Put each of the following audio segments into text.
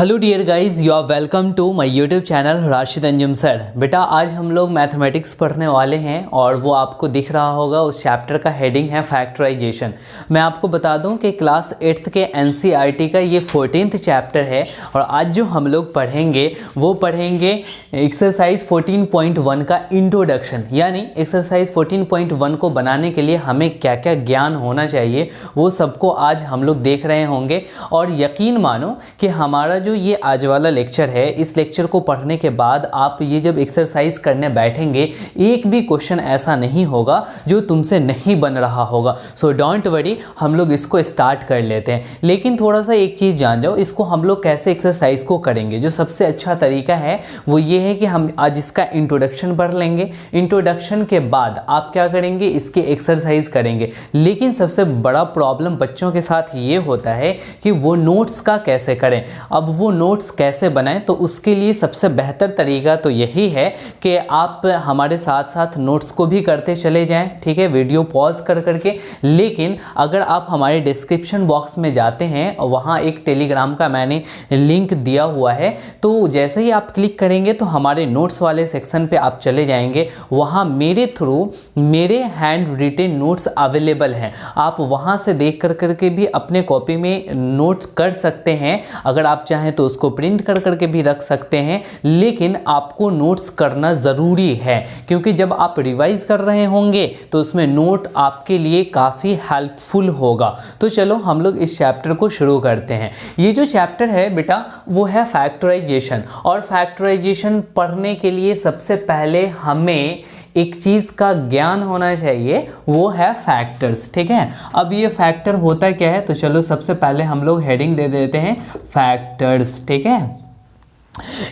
Hello dear guys, you are welcome to my YouTube channel Rashid Anjum sir. बेटा आज हम लोग मैथमेटिक्स पढ़ने वाले हैं और वो आपको दिख रहा होगा, उस चैप्टर का हेडिंग है फैक्टराइजेशन। मैं आपको बता दूं कि क्लास 8th के एनसीईआरटी का ये 14th चैप्टर है और आज जो हम लोग पढ़ेंगे वो पढ़ेंगे एक्सरसाइज 14.1 का इंट्रोडक्शन। यानी एक्सरसाइज 14.1 को बनाने के लिए हमें क्या क्या ज्ञान होना चाहिए वो सबको आज हम लोग देख रहे होंगे। और यकीन मानो कि हमारा जो ये आज वाला लेक्चर है, इस लेक्चर को पढ़ने के बाद आप ये जब एक्सरसाइज करने बैठेंगे एक भी क्वेश्चन ऐसा नहीं होगा जो तुमसे नहीं बन रहा होगा। सो डोंट वरी, हम लोग इसको स्टार्ट कर लेते हैं। लेकिन थोड़ा सा एक चीज़ जान जाओ, इसको हम लोग कैसे एक्सरसाइज को करेंगे। जो सबसे अच्छा तरीका है वो ये है कि हम आज इसका इंट्रोडक्शन पढ़ लेंगे। इंट्रोडक्शन के बाद आप क्या करेंगे, इसके एक्सरसाइज करेंगे। लेकिन सबसे बड़ा प्रॉब्लम बच्चों के साथ ये होता है कि वो नोट्स का कैसे करें। अब वो नोट्स कैसे बनाएं, तो उसके लिए सबसे बेहतर तरीका तो यही है कि आप हमारे साथ साथ नोट्स को भी करते चले जाएं, ठीक है, वीडियो पॉज कर करके। लेकिन अगर आप हमारे डिस्क्रिप्शन बॉक्स में जाते हैं और वहाँ एक टेलीग्राम का मैंने लिंक दिया हुआ है, तो जैसे ही आप क्लिक करेंगे तो हमारे नोट्स वाले सेक्शन पे आप चले जाएंगे। वहाँ मेरे थ्रू मेरे हैंड रिटेन नोट्स अवेलेबल हैं, आप वहाँ से देख कर करके भी अपने कॉपी में नोट्स कर सकते हैं। अगर आप चाहें तो उसको प्रिंट कर करके भी रख सकते हैं, लेकिन आपको नोट्स करना ज़रूरी है क्योंकि जब आप रिवाइज कर रहे होंगे तो उसमें नोट आपके लिए काफ़ी हेल्पफुल होगा। तो चलो हम लोग इस चैप्टर को शुरू करते हैं। ये जो चैप्टर है बेटा वो है फैक्टराइजेशन, और फैक्टराइजेशन पढ़ने के लिए सबसे पहले हमें एक चीज़ का ज्ञान होना चाहिए, वो है फैक्टर्स, ठीक है। अब ये फैक्टर होता क्या है, तो चलो सबसे पहले हम लोग हेडिंग दे देते हैं फैक्टर्स, ठीक है।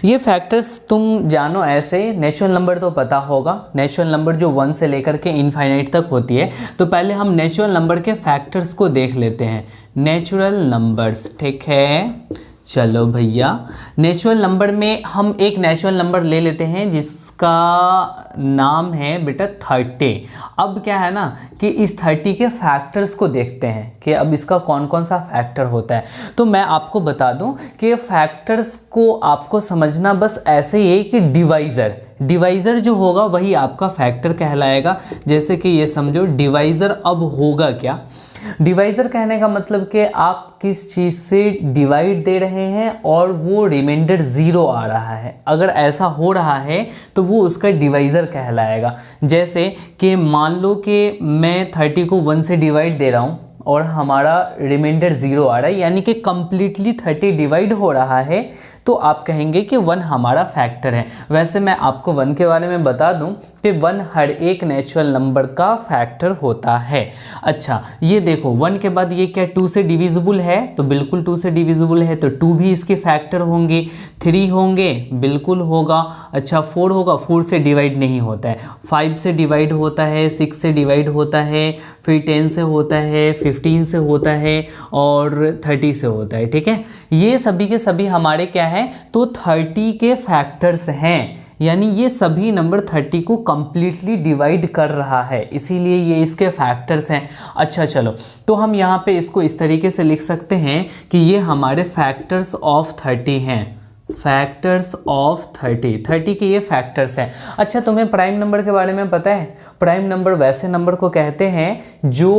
ये फैक्टर्स तुम जानो ऐसे, नेचुरल नंबर तो पता होगा, नेचुरल नंबर जो 1 से लेकर के इनफाइनाइट तक होती है। तो पहले हम नेचुरल नंबर के फैक्टर्स को देख लेते हैं, नेचुरल नंबर्स, ठीक है। चलो भैया, नेचुरल नंबर में हम एक नेचुरल नंबर ले लेते हैं जिसका नाम है बेटा 30। अब क्या है ना कि इस 30 के फैक्टर्स को देखते हैं कि अब इसका कौन कौन सा फैक्टर होता है। तो मैं आपको बता दूं कि फैक्टर्स को आपको समझना बस ऐसे ही है कि डिवाइज़र जो होगा वही आपका फैक्टर कहलाएगा। जैसे कि ये समझो डिवाइज़र अब होगा क्या, डिवाइज़र कहने का मतलब कि आप किस चीज़ से डिवाइड दे रहे हैं और वो रिमाइंडर 0 आ रहा है। अगर ऐसा हो रहा है तो वो उसका डिवाइज़र कहलाएगा। जैसे कि मान लो कि मैं 30 को 1 से डिवाइड दे रहा हूँ और हमारा रिमाइंडर 0 आ रहा है, यानी कि कंप्लीटली 30 डिवाइड हो रहा है, तो आप कहेंगे कि 1 हमारा फैक्टर है। वैसे मैं आपको 1 के बारे में बता दूं कि 1 हर एक नेचुरल नंबर का फैक्टर होता है। अच्छा ये देखो, 1 के बाद ये क्या 2 से डिविजिबल है, तो बिल्कुल 2 से डिविजिबल है, तो 2 भी इसके फैक्टर होंगे। 3 होंगे, बिल्कुल होगा। अच्छा 4 होगा, 4 से डिवाइड नहीं होता है। 5 से डिवाइड होता है, 6 से डिवाइड होता है, फिर 10 से होता है, 15 से होता है और 30 से होता है, ठीक है। ये सभी के सभी हमारे क्या है, तो 30 के फैक्टर्स हैं, यानी ये सभी नंबर 30 को कंप्लीटली डिवाइड कर रहा है, इसीलिए ये इसके फैक्टर्स हैं। अच्छा चलो, तो हम यहाँ पे इसको इस तरीके से लिख सकते हैं कि ये हमारे फैक्टर्स ऑफ 30 हैं, फैक्टर्स ऑफ 30 के ये फैक्टर्स हैं। अच्छा तुम्हें प्राइम नंबर के बारे में पता है? प्राइम नंबर वैसे नंबर को कहते हैं जो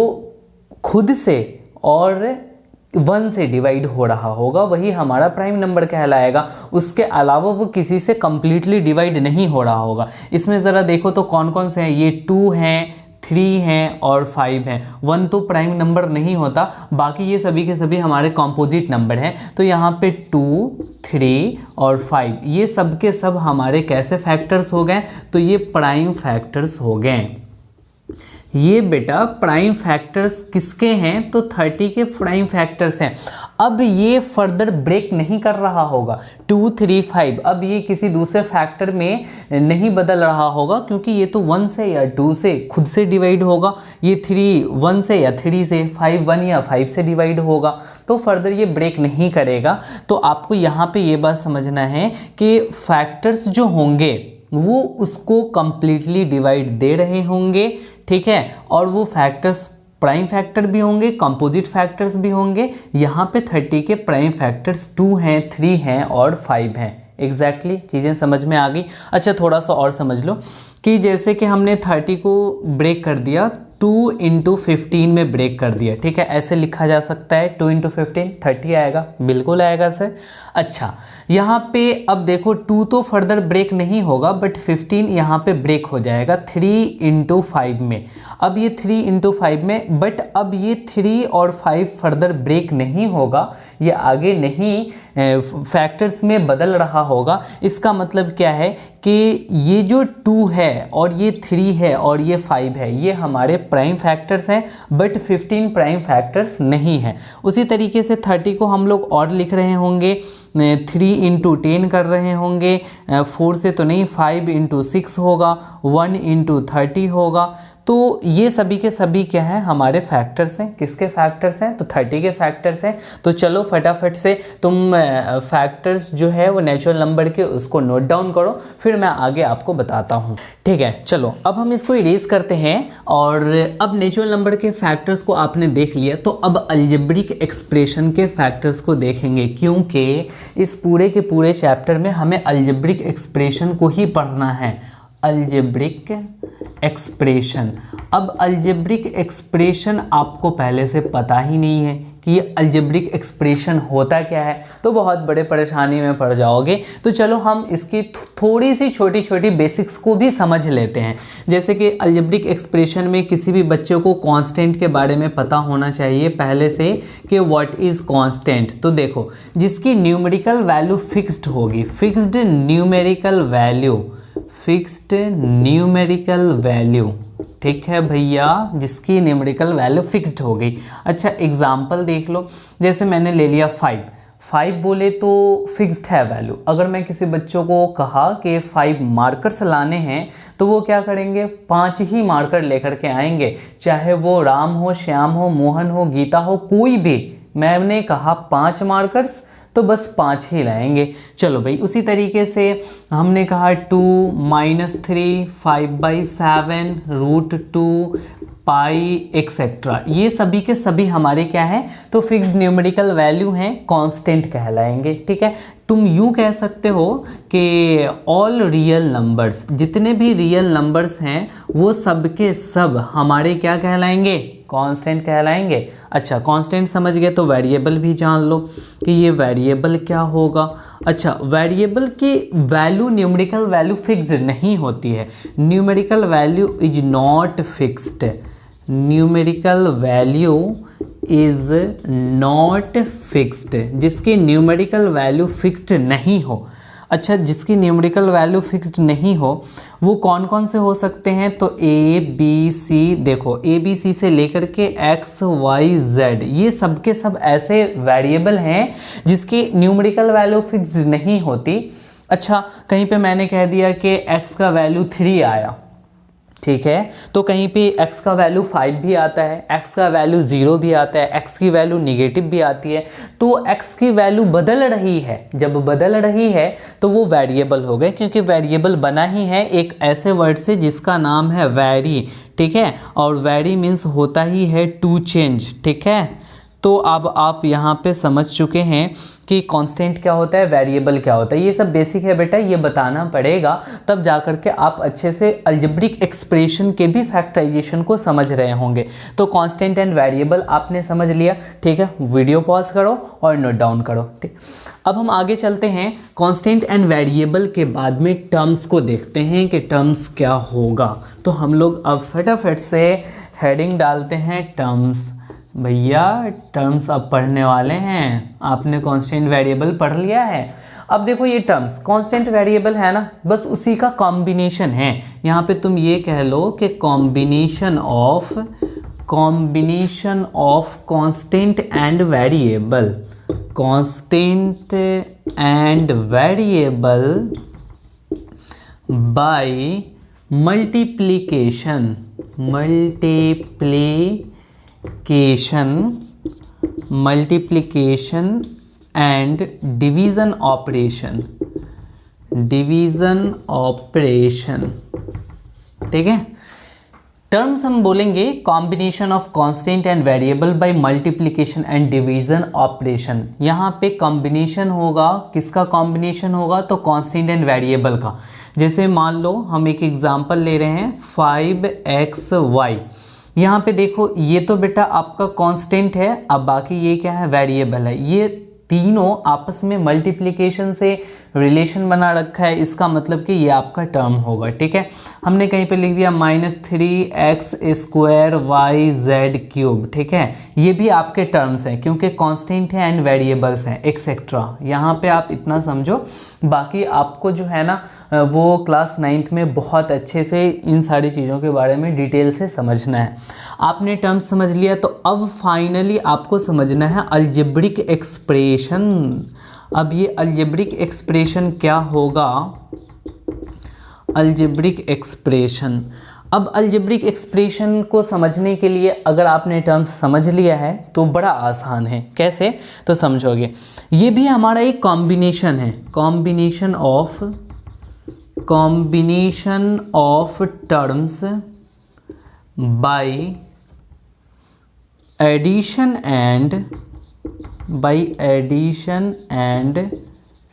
खुद से और 1 से डिवाइड हो रहा होगा, वही हमारा प्राइम नंबर कहलाएगा। उसके अलावा वो किसी से कंप्लीटली डिवाइड नहीं हो रहा होगा। इसमें ज़रा देखो तो कौन कौन से हैं, ये 2 हैं, 3 हैं और 5 हैं। 1 तो प्राइम नंबर नहीं होता, बाकी ये सभी के सभी हमारे कॉम्पोजिट नंबर हैं। तो यहाँ पे 2, 3 और 5 ये सब के सब हमारे कैसे फैक्टर्स हो गए, तो ये प्राइम फैक्टर्स हो गए। ये बेटा प्राइम फैक्टर्स किसके हैं, तो 30 के प्राइम फैक्टर्स हैं। अब ये फर्दर ब्रेक नहीं कर रहा होगा 2, 3, 5, अब ये किसी दूसरे फैक्टर में नहीं बदल रहा होगा क्योंकि ये तो 1 से या 2 से खुद से डिवाइड होगा, ये 3 1 से या 3 से, 5 1 या 5 से डिवाइड होगा, तो फर्दर ये ब्रेक नहीं करेगा। तो आपको यहाँ पे ये बात समझना है कि फैक्टर्स जो होंगे वो उसको कंप्लीटली डिवाइड दे रहे होंगे, ठीक है, और वो फैक्टर्स प्राइम फैक्टर भी होंगे, कंपोजिट फैक्टर्स भी होंगे। यहाँ पे 30 के प्राइम फैक्टर्स 2 हैं, 3 हैं और 5 हैं। एग्जैक्टली चीज़ें समझ में आ गई। अच्छा, थोड़ा सा और समझ लो कि जैसे कि हमने 30 को ब्रेक कर दिया, 2 इंटू 15 में ब्रेक कर दिया, ठीक है, ऐसे लिखा जा सकता है। 2 इंटू 15 30 आएगा, बिल्कुल आएगा सर। अच्छा, यहाँ पे अब देखो 2 तो फर्दर ब्रेक नहीं होगा, बट 15 यहाँ पे ब्रेक हो जाएगा 3 इंटू 5 में। अब ये 3 इंटू 5 में, बट अब ये 3 और 5 फर्दर ब्रेक नहीं होगा, ये आगे नहीं फैक्टर्स में बदल रहा होगा। इसका मतलब क्या है कि ये जो 2 है और ये 3 है और ये 5 है, ये हमारे प्राइम फैक्टर्स हैं, बट 15 प्राइम फैक्टर्स नहीं है। उसी तरीके से 30 को हम लोग और लिख रहे होंगे, 3 इंटू 10 कर रहे होंगे, 4 से तो नहीं, 5 इंटू 6 होगा, 1 इंटू 30 होगा। तो ये सभी के सभी क्या है, हमारे फैक्टर्स हैं। किसके फैक्टर्स हैं? तो 30 के फैक्टर्स हैं। तो चलो फटाफट से तुम फैक्टर्स जो है वो नेचुरल नंबर के उसको नोट डाउन करो, फिर मैं आगे आपको बताता हूँ, ठीक है। चलो अब हम इसको इरेज करते हैं। और अब नेचुरल नंबर के फैक्टर्स को आपने देख लिया, तो अब अलजेब्रिक एक्सप्रेशन के फैक्टर्स को देखेंगे, क्योंकि इस पूरे के पूरे चैप्टर में हमें अलजेब्रिक एक्सप्रेशन को ही पढ़ना है। Algebraic expression. अब अलजेब्रिक एक्सप्रेशन आपको पहले से पता ही नहीं है कि ये अलजेब्रिक एक्सप्रेशन होता क्या है, तो बहुत बड़े परेशानी में पड़ जाओगे। तो चलो हम इसकी थोड़ी सी छोटी छोटी बेसिक्स को भी समझ लेते हैं। जैसे कि अलजेब्रिक एक्सप्रेशन में किसी भी बच्चे को कांस्टेंट के बारे में पता होना चाहिए पहले से कि व्हाट इज़ कांस्टेंट। तो देखो, जिसकी न्यूमेरिकल वैल्यू फिक्स्ड होगी, fixed numerical value, fixed numerical value, ठीक है भैया, जिसकी न्यूमेरिकल वैल्यू फिक्स्ड हो गई। अच्छा, एग्जाम्पल देख लो, जैसे मैंने ले लिया 5 बोले तो फिक्स्ड है वैल्यू। अगर मैं किसी बच्चों को कहा कि 5 मार्कर्स लाने हैं, तो वो क्या करेंगे, 5 ही मार्कर लेकर के आएंगे, चाहे वो राम हो, श्याम हो, मोहन हो, गीता हो, कोई भी। मैंने कहा 5 मार्कर्स, तो बस 5 ही लाएंगे। चलो भाई, उसी तरीके से हमने कहा 2 - 3 5/7 √2 पाई एक्सेट्रा, ये सभी के सभी हमारे क्या हैं, तो फिक्स्ड न्यूमेरिकल वैल्यू हैं, कांस्टेंट कहलाएंगे, ठीक है। तुम यूँ कह सकते हो कि ऑल रियल नंबर्स, जितने भी रियल नंबर्स हैं वो सब के सब हमारे क्या कहलाएंगे, कांस्टेंट कहलाएंगे। अच्छा, कांस्टेंट समझ गए, तो वेरिएबल भी जान लो कि ये वेरिएबल क्या होगा। अच्छा, वेरिएबल की वैल्यू न्यूमेरिकल वैल्यू फिक्स्ड नहीं होती है। Numerical value is not fixed, numerical value is not fixed, जिसकी न्यूमेरिकल वैल्यू फिक्स्ड नहीं हो। अच्छा, जिसकी न्यूमेरिकल वैल्यू फिक्स्ड नहीं हो वो कौन कौन से हो सकते हैं, तो ए बी सी, देखो ए बी सी से लेकर के एक्स वाई जेड, ये सब के सब ऐसे वेरिएबल हैं जिसकी न्यूमेरिकल वैल्यू फिक्स्ड नहीं होती। अच्छा, कहीं पे मैंने कह दिया कि एक्स का वैल्यू 3 आया, ठीक है, तो कहीं पे x का वैल्यू 5 भी आता है, x का वैल्यू 0 भी आता है, x की वैल्यू निगेटिव भी आती है। तो x की वैल्यू बदल रही है, जब बदल रही है तो वो वेरिएबल हो गए, क्योंकि वेरिएबल बना ही है एक ऐसे वर्ड से जिसका नाम है वैरी, ठीक है। और वैरी मीन्स होता ही है टू चेंज, ठीक है। तो अब आप यहाँ पे समझ चुके हैं कि कांस्टेंट क्या होता है, वेरिएबल क्या होता है। ये सब बेसिक है बेटा, ये बताना पड़ेगा, तब जा कर के आप अच्छे से अलजेब्रिक एक्सप्रेशन के भी फैक्टराइजेशन को समझ रहे होंगे। तो कांस्टेंट एंड वेरिएबल आपने समझ लिया, ठीक है। वीडियो पॉज करो और नोट डाउन करो, ठीक। अब हम आगे चलते हैं, कांस्टेंट एंड वेरिएबल के बाद में टर्म्स को देखते हैं कि टर्म्स क्या होगा। तो हम लोग अब फटाफट से हेडिंग डालते हैं टर्म्स। भैया टर्म्स अब पढ़ने वाले हैं, आपने कांस्टेंट वेरिएबल पढ़ लिया है। अब देखो ये टर्म्स कांस्टेंट वेरिएबल है ना, बस उसी का कॉम्बिनेशन है। यहाँ पे तुम ये कह लो कि combination of constant and variable, constant and variable bye multiplication and division operation, ठीक है। टर्म्स हम बोलेंगे combination of constant and variable bye multiplication and division operation. यहाँ पे कॉम्बिनेशन होगा, किसका कॉम्बिनेशन होगा? तो कांस्टेंट एंड वेरिएबल का। जैसे मान लो हम एक एग्जांपल ले रहे हैं 5xy। यहाँ पे देखो ये तो बेटा आपका कांस्टेंट है, अब बाकी ये क्या है? वेरिएबल है। ये तीनों आपस में मल्टीप्लिकेशन से रिलेशन बना रखा है, इसका मतलब कि ये आपका टर्म होगा। ठीक है, हमने कहीं पे लिख दिया -3x² y z³। ठीक है, ये भी आपके टर्म्स हैं क्योंकि कांस्टेंट है एंड वेरिएबल्स हैं एक्सेट्रा। यहाँ पे आप इतना समझो, बाकी आपको जो है ना वो क्लास 9th में बहुत अच्छे से इन सारी चीज़ों के बारे में डिटेल से समझना है। आपने टर्म्स समझ लिया, तो अब फाइनली आपको समझना है अलजेब्रिक एक्सप्रेशन। अब ये अलजेब्रिक एक्सप्रेशन क्या होगा? अलजेब्रिक एक्सप्रेशन, अब अलजेब्रिक एक्सप्रेशन को समझने के लिए अगर आपने टर्म्स समझ लिया है तो बड़ा आसान है। कैसे? तो समझोगे, ये भी हमारा एक कॉम्बिनेशन है, combination of terms by addition and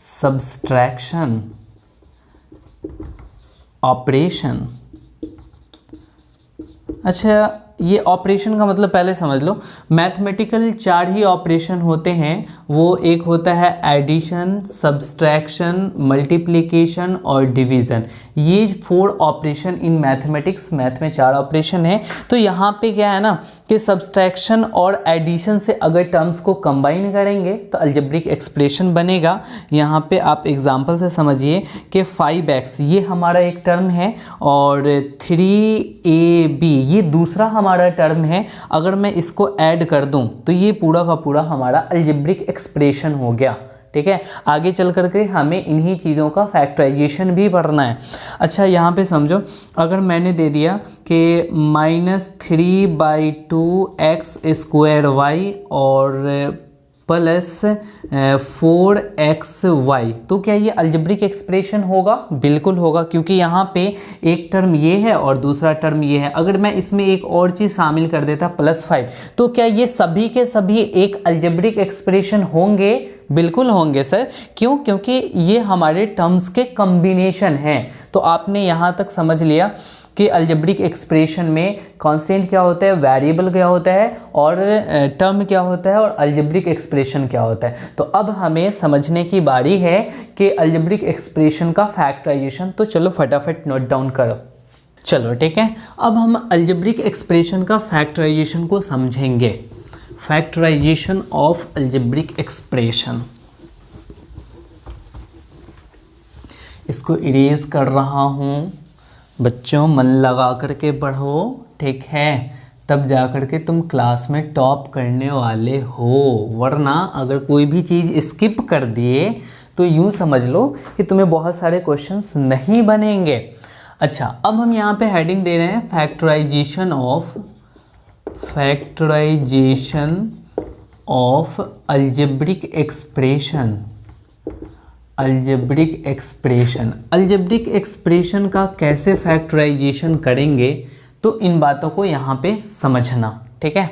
subtraction operation. अच्छा, ये ऑपरेशन का मतलब पहले समझ लो। मैथमेटिकल 4 ही ऑपरेशन होते हैं, वो एक होता है एडिशन, सब्सट्रैक्शन, मल्टीप्लिकेशन और डिवीज़न। ये 4 ऑपरेशन इन मैथमेटिक्स, मैथ में 4 ऑपरेशन है। तो यहाँ पे क्या है ना कि सब्सट्रैक्शन और एडिशन से अगर टर्म्स को कंबाइन करेंगे तो अलजेब्रिक एक्सप्रेशन बनेगा। यहाँ पे आप एग्जांपल से समझिए कि 5x ये हमारा एक टर्म है और 3ab ये दूसरा हमारा टर्म है। अगर मैं इसको ऐड कर दूं तो ये पूरा का पूरा हमारा अलजेब्रिक एक्सप्रेशन हो गया। ठीक है, आगे चल करके हमें इन्हीं चीज़ों का फैक्टराइजेशन भी पढ़ना है। अच्छा, यहाँ पे समझो, अगर मैंने दे दिया कि -3/2x² और +4xy, तो क्या ये अलजेब्रिक एक्सप्रेशन होगा? बिल्कुल होगा, क्योंकि यहाँ पे एक टर्म ये है और दूसरा टर्म ये है। अगर मैं इसमें एक और चीज़ शामिल कर देता +5, तो क्या ये सभी के सभी एक अलजेब्रिक एक्सप्रेशन होंगे? बिल्कुल होंगे सर। क्यों? क्योंकि ये हमारे टर्म्स के कॉम्बिनेशन हैं। तो आपने यहाँ तक समझ लिया कि अलजेब्रिक एक्सप्रेशन में कांस्टेंट क्या होता है, वेरिएबल क्या होता है और टर्म क्या होता है और अलजेब्रिक एक्सप्रेशन क्या होता है। तो अब हमें समझने की बारी है कि अलजेब्रिक एक्सप्रेशन का फैक्टराइजेशन। तो चलो फटाफट नोट डाउन करो। चलो ठीक है, अब हम अलजेब्रिक एक्सप्रेशन का फैक्टराइजेशन को समझेंगे। फैक्टराइजेशन ऑफ अलजेब्रिक एक्सप्रेशन, इसको इरेज कर रहा हूँ। बच्चों मन लगा करके पढ़ो, ठीक है, तब जा कर के तुम क्लास में टॉप करने वाले हो। वरना अगर कोई भी चीज़ स्किप कर दिए तो यूँ समझ लो कि तुम्हें बहुत सारे क्वेश्चंस नहीं बनेंगे। अच्छा, अब हम यहाँ पे हेडिंग दे रहे हैं factorisation of algebraic expression. Algebraic expression का कैसे फैक्टराइजेशन करेंगे, तो इन बातों को यहाँ पे समझना। ठीक है,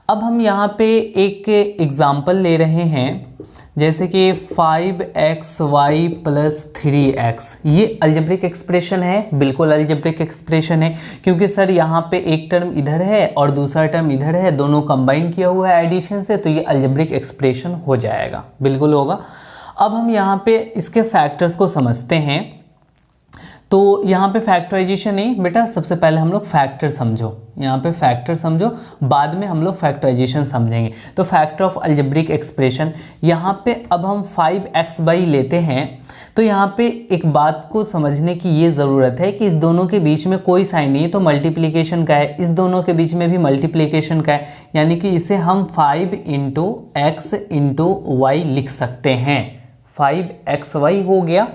अब हम यहाँ पे एक एग्जाम्पल ले रहे हैं, जैसे कि 5xy + 3x। ये अलजेब्रिक एक्सप्रेशन है, बिल्कुल अलजेब्रिक एक्सप्रेशन है, क्योंकि सर यहाँ पे एक टर्म इधर है और दूसरा टर्म इधर है, दोनों कंबाइन किया हुआ है एडिशन से, तो ये अलजेब्रिक एक्सप्रेशन हो जाएगा, बिल्कुल होगा। अब हम यहाँ पे इसके फैक्टर्स को समझते हैं। तो यहाँ पे फैक्टराइजेशन नहीं बेटा, सबसे पहले हम लोग फैक्टर समझो, यहाँ पे फैक्टर समझो, बाद में हम लोग फैक्टराइजेशन समझेंगे। तो फैक्टर ऑफ अलजेब्रिक एक्सप्रेशन, यहाँ पे अब हम 5xy लेते हैं। तो यहाँ पे एक बात को समझने की ये ज़रूरत है कि इस दोनों के बीच में कोई साइन नहीं है, तो मल्टीप्लिकेशन का है, इस दोनों के बीच में भी मल्टीप्लिकेशन का है, यानी कि इसे हम 5 × x × y लिख सकते हैं। 5xy हो गया।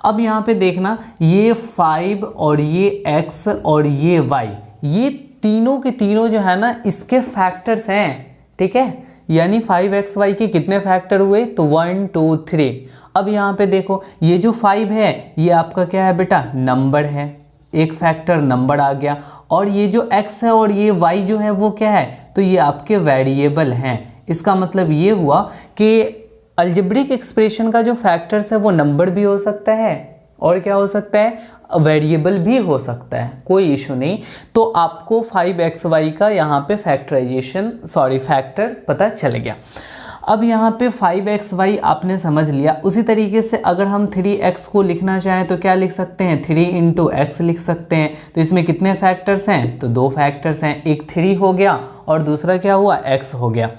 अब यहाँ पे देखना, ये 5 और ये x और ये y, ये तीनों के तीनों जो है ना इसके फैक्टर्स हैं। ठीक है, यानी 5xy के कितने फैक्टर हुए, तो 1 2 3। अब यहाँ पे देखो, ये जो 5 है ये आपका क्या है बेटा, नंबर है। एक फैक्टर नंबर आ गया, और ये जो x है और ये y जो है वो क्या है, तो ये आपके वेरिएबल हैं। इसका मतलब ये हुआ कि अलजेब्रिक एक्सप्रेशन का जो फैक्टर्स है वो नंबर भी हो सकता है और क्या हो सकता है, वेरिएबल भी हो सकता है, कोई इशू नहीं। तो आपको 5xy का यहाँ पे फैक्टर पता चल गया। अब यहाँ पे 5xy आपने समझ लिया। उसी तरीके से अगर हम 3x को लिखना चाहें तो क्या लिख सकते हैं, 3 इंटू एक्स लिख सकते हैं। तो इसमें कितने फैक्टर्स हैं, तो 2 फैक्टर्स हैं, एक 3 हो गया और दूसरा क्या हुआ, x हो गया।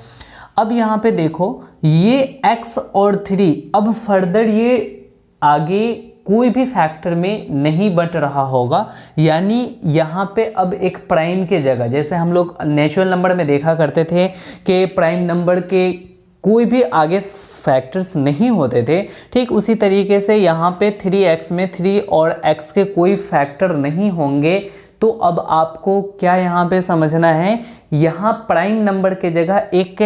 अब यहाँ पे देखो ये x और 3 अब फर्दर ये आगे कोई भी फैक्टर में नहीं बट रहा होगा, यानी यहाँ पे अब एक प्राइम के जगह, जैसे हम लोग नेचुरल नंबर में देखा करते थे कि प्राइम नंबर के कोई भी आगे फैक्टर्स नहीं होते थे, ठीक उसी तरीके से यहाँ पे 3x में 3 और x के कोई फैक्टर नहीं होंगे। तो अब आपको क्या यहाँ पे समझना है, यहाँ प्राइम नंबर के जगह एक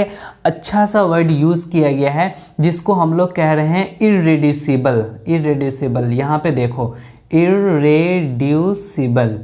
अच्छा सा वर्ड यूज़ किया गया है जिसको हम लोग कह रहे हैं इररेड्यूसिबल। इररेड्यूसिबल यहाँ पे देखो, इररेड्यूसिबल,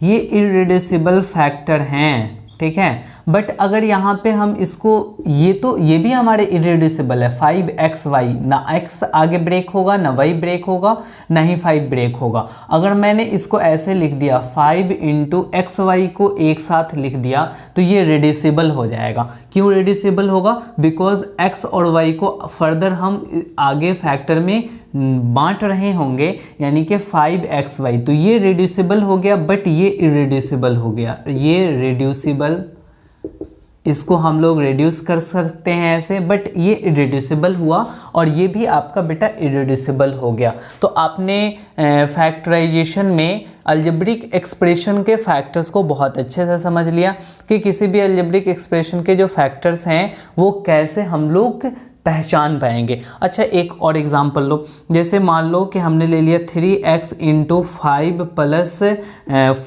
ये इररेड्यूसिबल फैक्टर हैं, ठीक है। बट अगर यहाँ पे हम इसको, ये भी हमारे इररेड्यूसिबल है, 5xy, ना x आगे ब्रेक होगा ना y ब्रेक होगा ना ही 5 ब्रेक होगा। अगर मैंने इसको ऐसे लिख दिया 5 इंटू xy को एक साथ लिख दिया तो ये रेड्यूसिबल हो जाएगा। क्यों रेड्यूसिबल होगा, बिकॉज x और y को फर्दर हम आगे फैक्टर में बांट रहे होंगे, यानी कि 5xy, तो ये रेड्यूसिबल हो गया बट ये इररेड्यूसिबल हो गया। ये रेड्यूसिबल, इसको हम लोग रिड्यूस कर सकते हैं ऐसे, बट ये इररेड्यूसिबल हुआ और ये भी आपका बेटा इररेड्यूसिबल हो गया। तो आपने फैक्टराइजेशन में अलजेब्रिक एक्सप्रेशन के फैक्टर्स को बहुत अच्छे से समझ लिया कि किसी भी अलजेब्रिक एक्सप्रेशन के जो फैक्टर्स हैं वो कैसे हम लोग पहचान पाएंगे। अच्छा एक और एग्जांपल लो, जैसे मान लो कि हमने ले लिया 3x इंटू 5 प्लस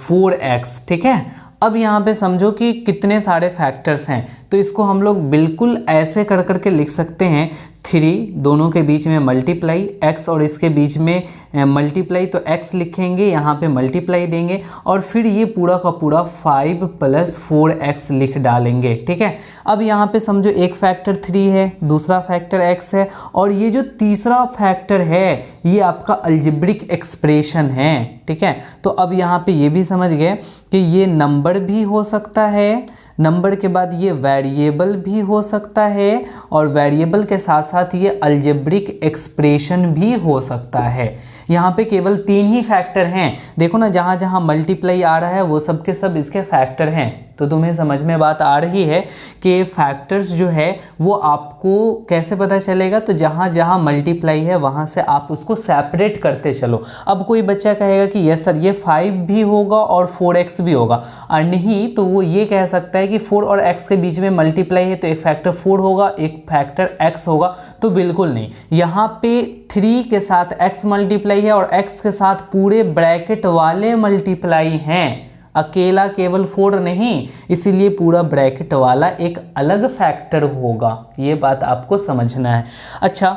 4x, ठीक है। अब यहाँ पे समझो कि कितने सारे फैक्टर्स हैं, तो इसको हम लोग बिल्कुल ऐसे कर करके लिख सकते हैं, 3 दोनों के बीच में मल्टीप्लाई, x और इसके बीच में मल्टीप्लाई, तो x लिखेंगे, यहाँ पे मल्टीप्लाई देंगे और फिर ये पूरा का पूरा 5 प्लस 4x लिख डालेंगे, ठीक है। अब यहाँ पे समझो एक फैक्टर 3 है, दूसरा फैक्टर x है और ये जो तीसरा फैक्टर है ये आपका अलजेब्रिक एक्सप्रेशन है, ठीक है। तो अब यहाँ पे ये भी समझ गए कि ये नंबर भी हो सकता है, नंबर के बाद ये वेरिएबल भी हो सकता है और वेरिएबल के साथ साथ ये अलजेब्रिक एक्सप्रेशन भी हो सकता है। यहाँ पे केवल 3 ही फैक्टर हैं, देखो ना, जहाँ जहाँ मल्टीप्लाई आ रहा है वो सब के सब इसके फैक्टर हैं। तो तुम्हें समझ में बात आ रही है कि फैक्टर्स जो है वो आपको कैसे पता चलेगा, तो जहाँ जहाँ मल्टीप्लाई है वहाँ से आप उसको सेपरेट करते चलो। अब कोई बच्चा कहेगा कि यस सर ये 5 भी होगा और 4x भी होगा, और नहीं तो वो ये कह सकता है कि 4 और x के बीच में मल्टीप्लाई है तो एक फैक्टर 4 होगा एक फैक्टर x होगा, तो बिल्कुल नहीं। यहाँ पे 3 के साथ x मल्टीप्लाई है और x के साथ पूरे ब्रैकेट वाले मल्टीप्लाई हैं, अकेला केवल 4 नहीं, इसीलिए पूरा ब्रैकेट वाला एक अलग फैक्टर होगा। ये बात आपको समझना है। अच्छा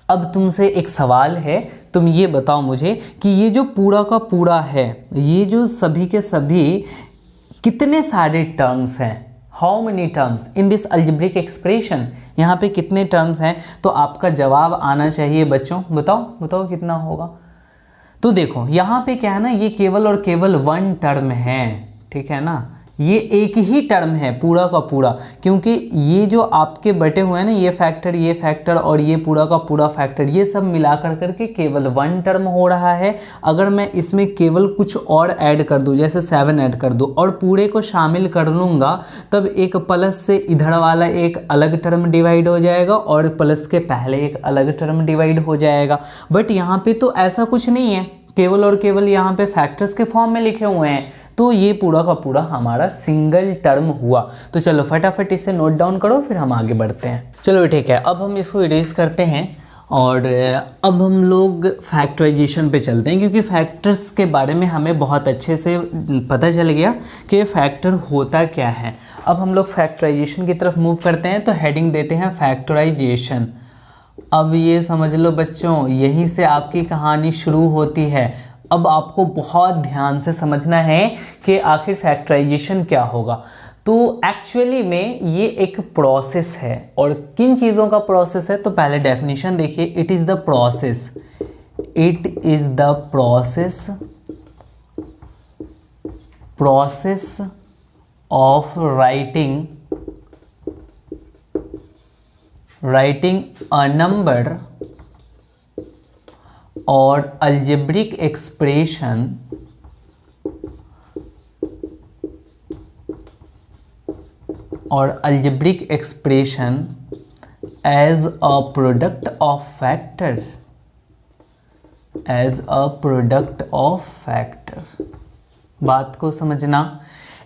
अब तुमसे एक सवाल है, तुम ये बताओ मुझे कि ये जो पूरा का पूरा है, ये जो सभी के सभी कितने सारे टर्म्स हैं, how many terms in this algebraic expression, यहाँ पे कितने टर्म्स हैं। तो आपका जवाब आना चाहिए बच्चों, बताओ बताओ कितना होगा। तो देखो यहाँ पे क्या है ना, ये केवल और केवल 1 टर्म है, ठीक है ना, ये एक ही टर्म है पूरा का पूरा, क्योंकि ये जो आपके बटे हुए हैं ना, ये फैक्टर और ये पूरा का पूरा फैक्टर, ये सब मिला कर करके केवल 1 टर्म हो रहा है। अगर मैं इसमें केवल कुछ और ऐड कर दूं, जैसे 7 ऐड कर दूं और पूरे को शामिल कर लूँगा, तब एक प्लस से इधर वाला एक अलग टर्म डिवाइड हो जाएगा और प्लस के पहले एक अलग टर्म डिवाइड हो जाएगा। बट यहाँ पे तो ऐसा कुछ नहीं है, केवल और केवल यहाँ पे फैक्टर्स के फॉर्म में लिखे हुए हैं, तो ये पूरा का पूरा हमारा सिंगल टर्म हुआ। तो चलो फटाफट इसे नोट डाउन करो, फिर हम आगे बढ़ते हैं। चलो ठीक है, अब हम इसको इरेज करते हैं और अब हम लोग फैक्टराइजेशन पे चलते हैं, क्योंकि फैक्टर्स के बारे में हमें बहुत अच्छे से पता चल गया कि फैक्टर होता क्या है। अब हम लोग फैक्टराइजेशन की तरफ मूव करते हैं, तो हेडिंग देते हैं फैक्टराइजेशन। अब ये समझ लो बच्चों, यहीं से आपकी कहानी शुरू होती है। अब आपको बहुत ध्यान से समझना है कि आखिर फैक्टराइजेशन क्या होगा। तो एक्चुअली में ये एक प्रोसेस है, और किन चीज़ों का प्रोसेस है, तो पहले डेफिनेशन देखिए। It is the process, it is the process of writing a number और algebraic expression as a product of factor, बात को समझना।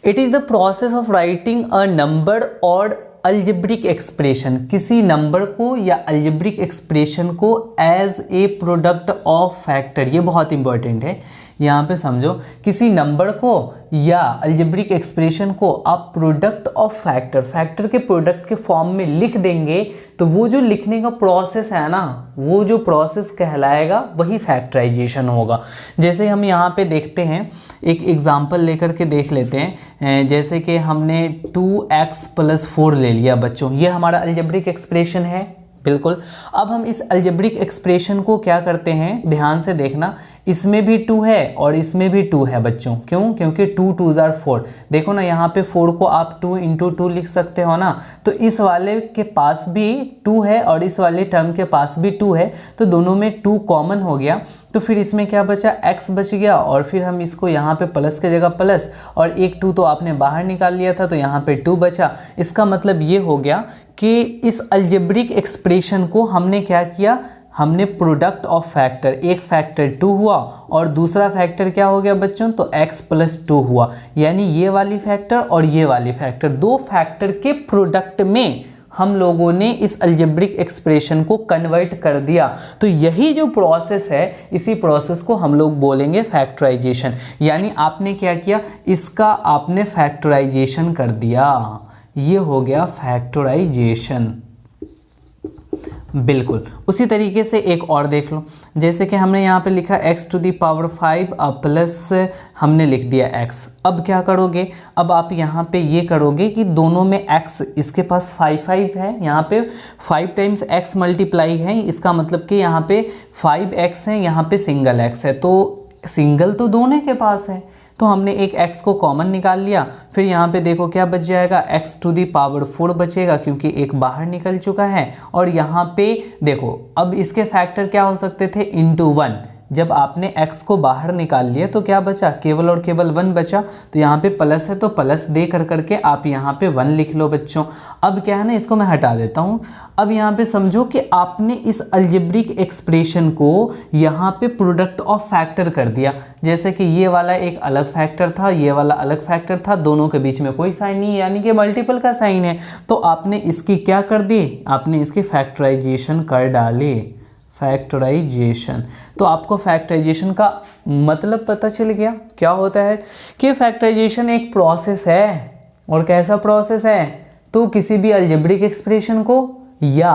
It is the process of writing a number और अल्जेब्रिक एक्सप्रेशन, किसी नंबर को या algebraic expression को as a product of factor. ये बहुत इंपॉर्टेंट है, यहाँ पे समझो। किसी नंबर को या अल्जेब्रिक एक्सप्रेशन को आप प्रोडक्ट ऑफ फैक्टर के प्रोडक्ट के फॉर्म में लिख देंगे, तो वो जो लिखने का प्रोसेस है ना, वो जो प्रोसेस कहलाएगा वही फैक्टराइजेशन होगा। जैसे हम यहाँ पे देखते हैं, एक एग्जांपल लेकर के देख लेते हैं। जैसे कि हमने 2x + 4 ले लिया बच्चों, ये हमारा अल्जेब्रिक एक्सप्रेशन है, बिल्कुल। अब हम इस अल्जेब्रिक एक्सप्रेशन को क्या करते हैं, ध्यान से देखना, इसमें भी 2 है और इसमें भी 2 है बच्चों। क्यों? क्योंकि 2 2s are 4। देखो ना, यहाँ पे 4 को आप 2 × 2 लिख सकते हो ना, तो इस वाले के पास भी 2 है और इस वाले टर्म के पास भी 2 है, तो दोनों में 2 कॉमन हो गया। तो फिर इसमें क्या बचा, x बच गया, और फिर हम इसको यहाँ पे प्लस की जगह प्लस, और एक 2 तो आपने बाहर निकाल लिया था, तो यहाँ पे 2 बचा। इसका मतलब ये हो गया कि इस अल्जेब्रिक एक्सप्रेशन को हमने क्या किया, हमने प्रोडक्ट ऑफ फैक्टर, एक फैक्टर 2 हुआ और दूसरा फैक्टर क्या हो गया बच्चों, तो x + 2 हुआ। यानी ये वाली फैक्टर और ये वाली फैक्टर, दो फैक्टर के प्रोडक्ट में हम लोगों ने इस अल्जेब्रिक एक्सप्रेशन को कन्वर्ट कर दिया। तो यही जो प्रोसेस है, इसी प्रोसेस को हम लोग बोलेंगे फैक्टराइजेशन। यानी आपने क्या किया, इसका आपने फैक्टराइजेशन कर दिया, ये हो गया फैक्टराइजेशन। बिल्कुल उसी तरीके से एक और देख लो। जैसे कि हमने यहाँ पे लिखा x⁵ प्लस हमने लिख दिया x। अब क्या करोगे, अब आप यहाँ पे ये करोगे कि दोनों में x, इसके पास 5 है, यहाँ पे 5 टाइम्स x मल्टीप्लाई है, इसका मतलब कि यहाँ पे 5x है, यहाँ पे सिंगल x है, तो सिंगल तो दोनों के पास है, तो हमने एक x को कॉमन निकाल लिया। फिर यहाँ पे देखो क्या बच जाएगा, x⁴ बचेगा, क्योंकि एक बाहर निकल चुका है। और यहाँ पे देखो, अब इसके फैक्टर क्या हो सकते थे, ×1। जब आपने x को बाहर निकाल लिया तो क्या बचा, केवल और केवल 1 बचा। तो यहाँ पे प्लस है, तो प्लस दे करके आप यहाँ पे 1 लिख लो बच्चों। अब क्या है ना, इसको मैं हटा देता हूँ। अब यहाँ पे समझो कि आपने इस अल्जेब्रिक एक्सप्रेशन को यहाँ पे प्रोडक्ट ऑफ फैक्टर कर दिया। जैसे कि ये वाला एक अलग फैक्टर था, ये वाला अलग फैक्टर था, दोनों के बीच में कोई साइन नहीं है, यानी कि मल्टीपल का साइन है। तो आपने इसकी क्या कर दी, आपने इसकी फैक्टराइजेशन कर डाली, फैक्टराइजेशन। तो आपको फैक्टराइजेशन का मतलब पता चल गया क्या होता है, कि फैक्टराइजेशन एक प्रोसेस है। और कैसा प्रोसेस है, तो किसी भी अलजेब्रिक एक्सप्रेशन को या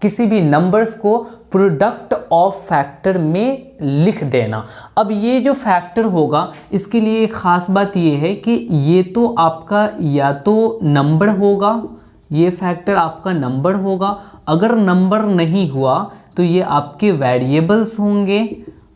किसी भी नंबर्स को प्रोडक्ट ऑफ फैक्टर में लिख देना। अब ये जो फैक्टर होगा, इसके लिए एक ख़ास बात ये है कि ये तो आपका या तो नंबर होगा, ये फैक्टर आपका नंबर होगा। अगर नंबर नहीं हुआ तो ये आपके वेरिएबल्स होंगे।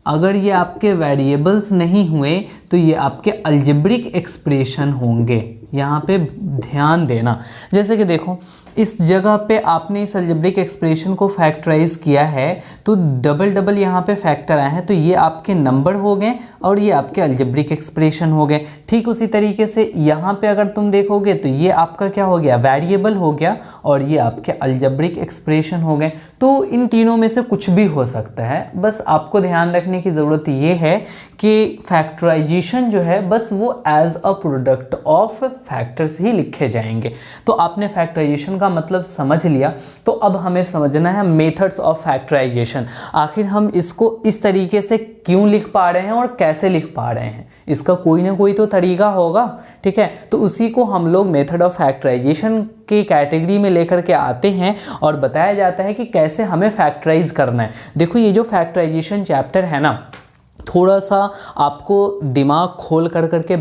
अगर ये आपके वेरिएबल्स नहीं हुए तो ये आपके अलजेब्रिक एक्सप्रेशन होंगे। यहाँ पे ध्यान देना। जैसे कि देखो, इस जगह पे आपने इस अलजेब्रिक एक्सप्रेशन को फैक्टराइज किया है, तो डबल यहाँ पे फैक्टर आए हैं, तो ये आपके नंबर हो गए और ये आपके अलजेब्रिक एक्सप्रेशन हो गए। ठीक उसी तरीके से यहाँ पे अगर तुम देखोगे तो ये आपका क्या हो गया, वेरिएबल हो गया, और ये आपके अलजेब्रिक एक्सप्रेशन हो गए। तो इन तीनों में से कुछ भी हो सकता है। बस आपको ध्यान रखने की ज़रूरत ये है कि फैक्टराइजेशन जो है, बस वो as a product of factors ही लिखे जाएंगे। तो आपने फैक्टराइजेशन का मतलब समझ लिया। तो अब हमें समझना है मेथड्स ऑफ फैक्टराइजेशन। आखिर हम इसको इस तरीके से क्यों लिख पा रहे हैं और कैसे लिख पा रहे हैं, इसका कोई ना कोई तो तरीका होगा। ठीक है, तो उसी को हम लोग मेथड ऑफ फैक्टराइजेशन की कैटेगरी में लेकर के आते हैं और बताया जाता है कि कैसे हमें फैक्टराइज करना है। देखो, ये जो फैक्टराइजेशन चैप्टर है ना, थोड़ा सा आपको दिमाग खोल कर करके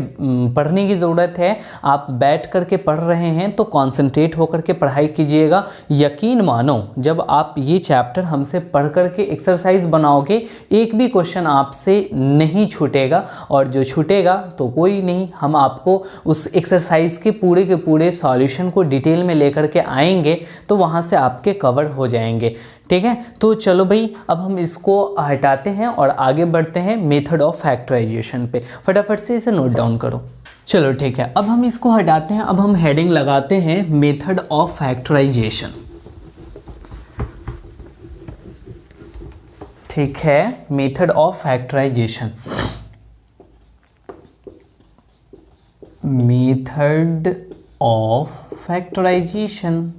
पढ़ने की ज़रूरत है। आप बैठ कर के पढ़ रहे हैं तो कंसंट्रेट होकर के पढ़ाई कीजिएगा। यकीन मानो जब आप ये चैप्टर हमसे पढ़ कर के एक्सरसाइज बनाओगे, एक भी क्वेश्चन आपसे नहीं छूटेगा, और जो छूटेगा तो कोई नहीं, हम आपको उस एक्सरसाइज के पूरे सॉल्यूशन को डिटेल में लेकर के आएंगे तो वहाँ से आपके कवर हो जाएंगे। ठीक है, तो चलो भाई अब हम इसको हटाते हैं और आगे बढ़ते हैं मेथड ऑफ फैक्टराइजेशन पे। फटाफट से इसे नोट डाउन करो। चलो ठीक है, अब हम इसको हटाते हैं। अब हम हेडिंग लगाते हैं मेथड ऑफ फैक्टराइजेशन। ठीक है, method of factorisation, method of factorisation.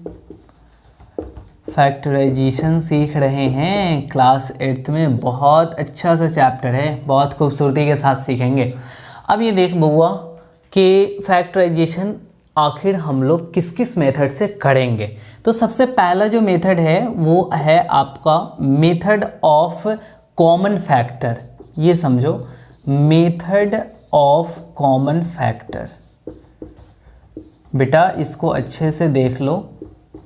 Factorisation सीख रहे हैं क्लास 8th में, बहुत अच्छा सा चैप्टर है, बहुत खूबसूरती के साथ सीखेंगे। अब ये देख बउआ कि फैक्टराइजेशन आखिर हम लोग किस किस मेथड से करेंगे। तो सबसे पहला जो मेथड है वो है आपका मेथड ऑफ कॉमन फैक्टर। ये समझो, मेथड ऑफ कॉमन फैक्टर। बेटा इसको अच्छे से देख लो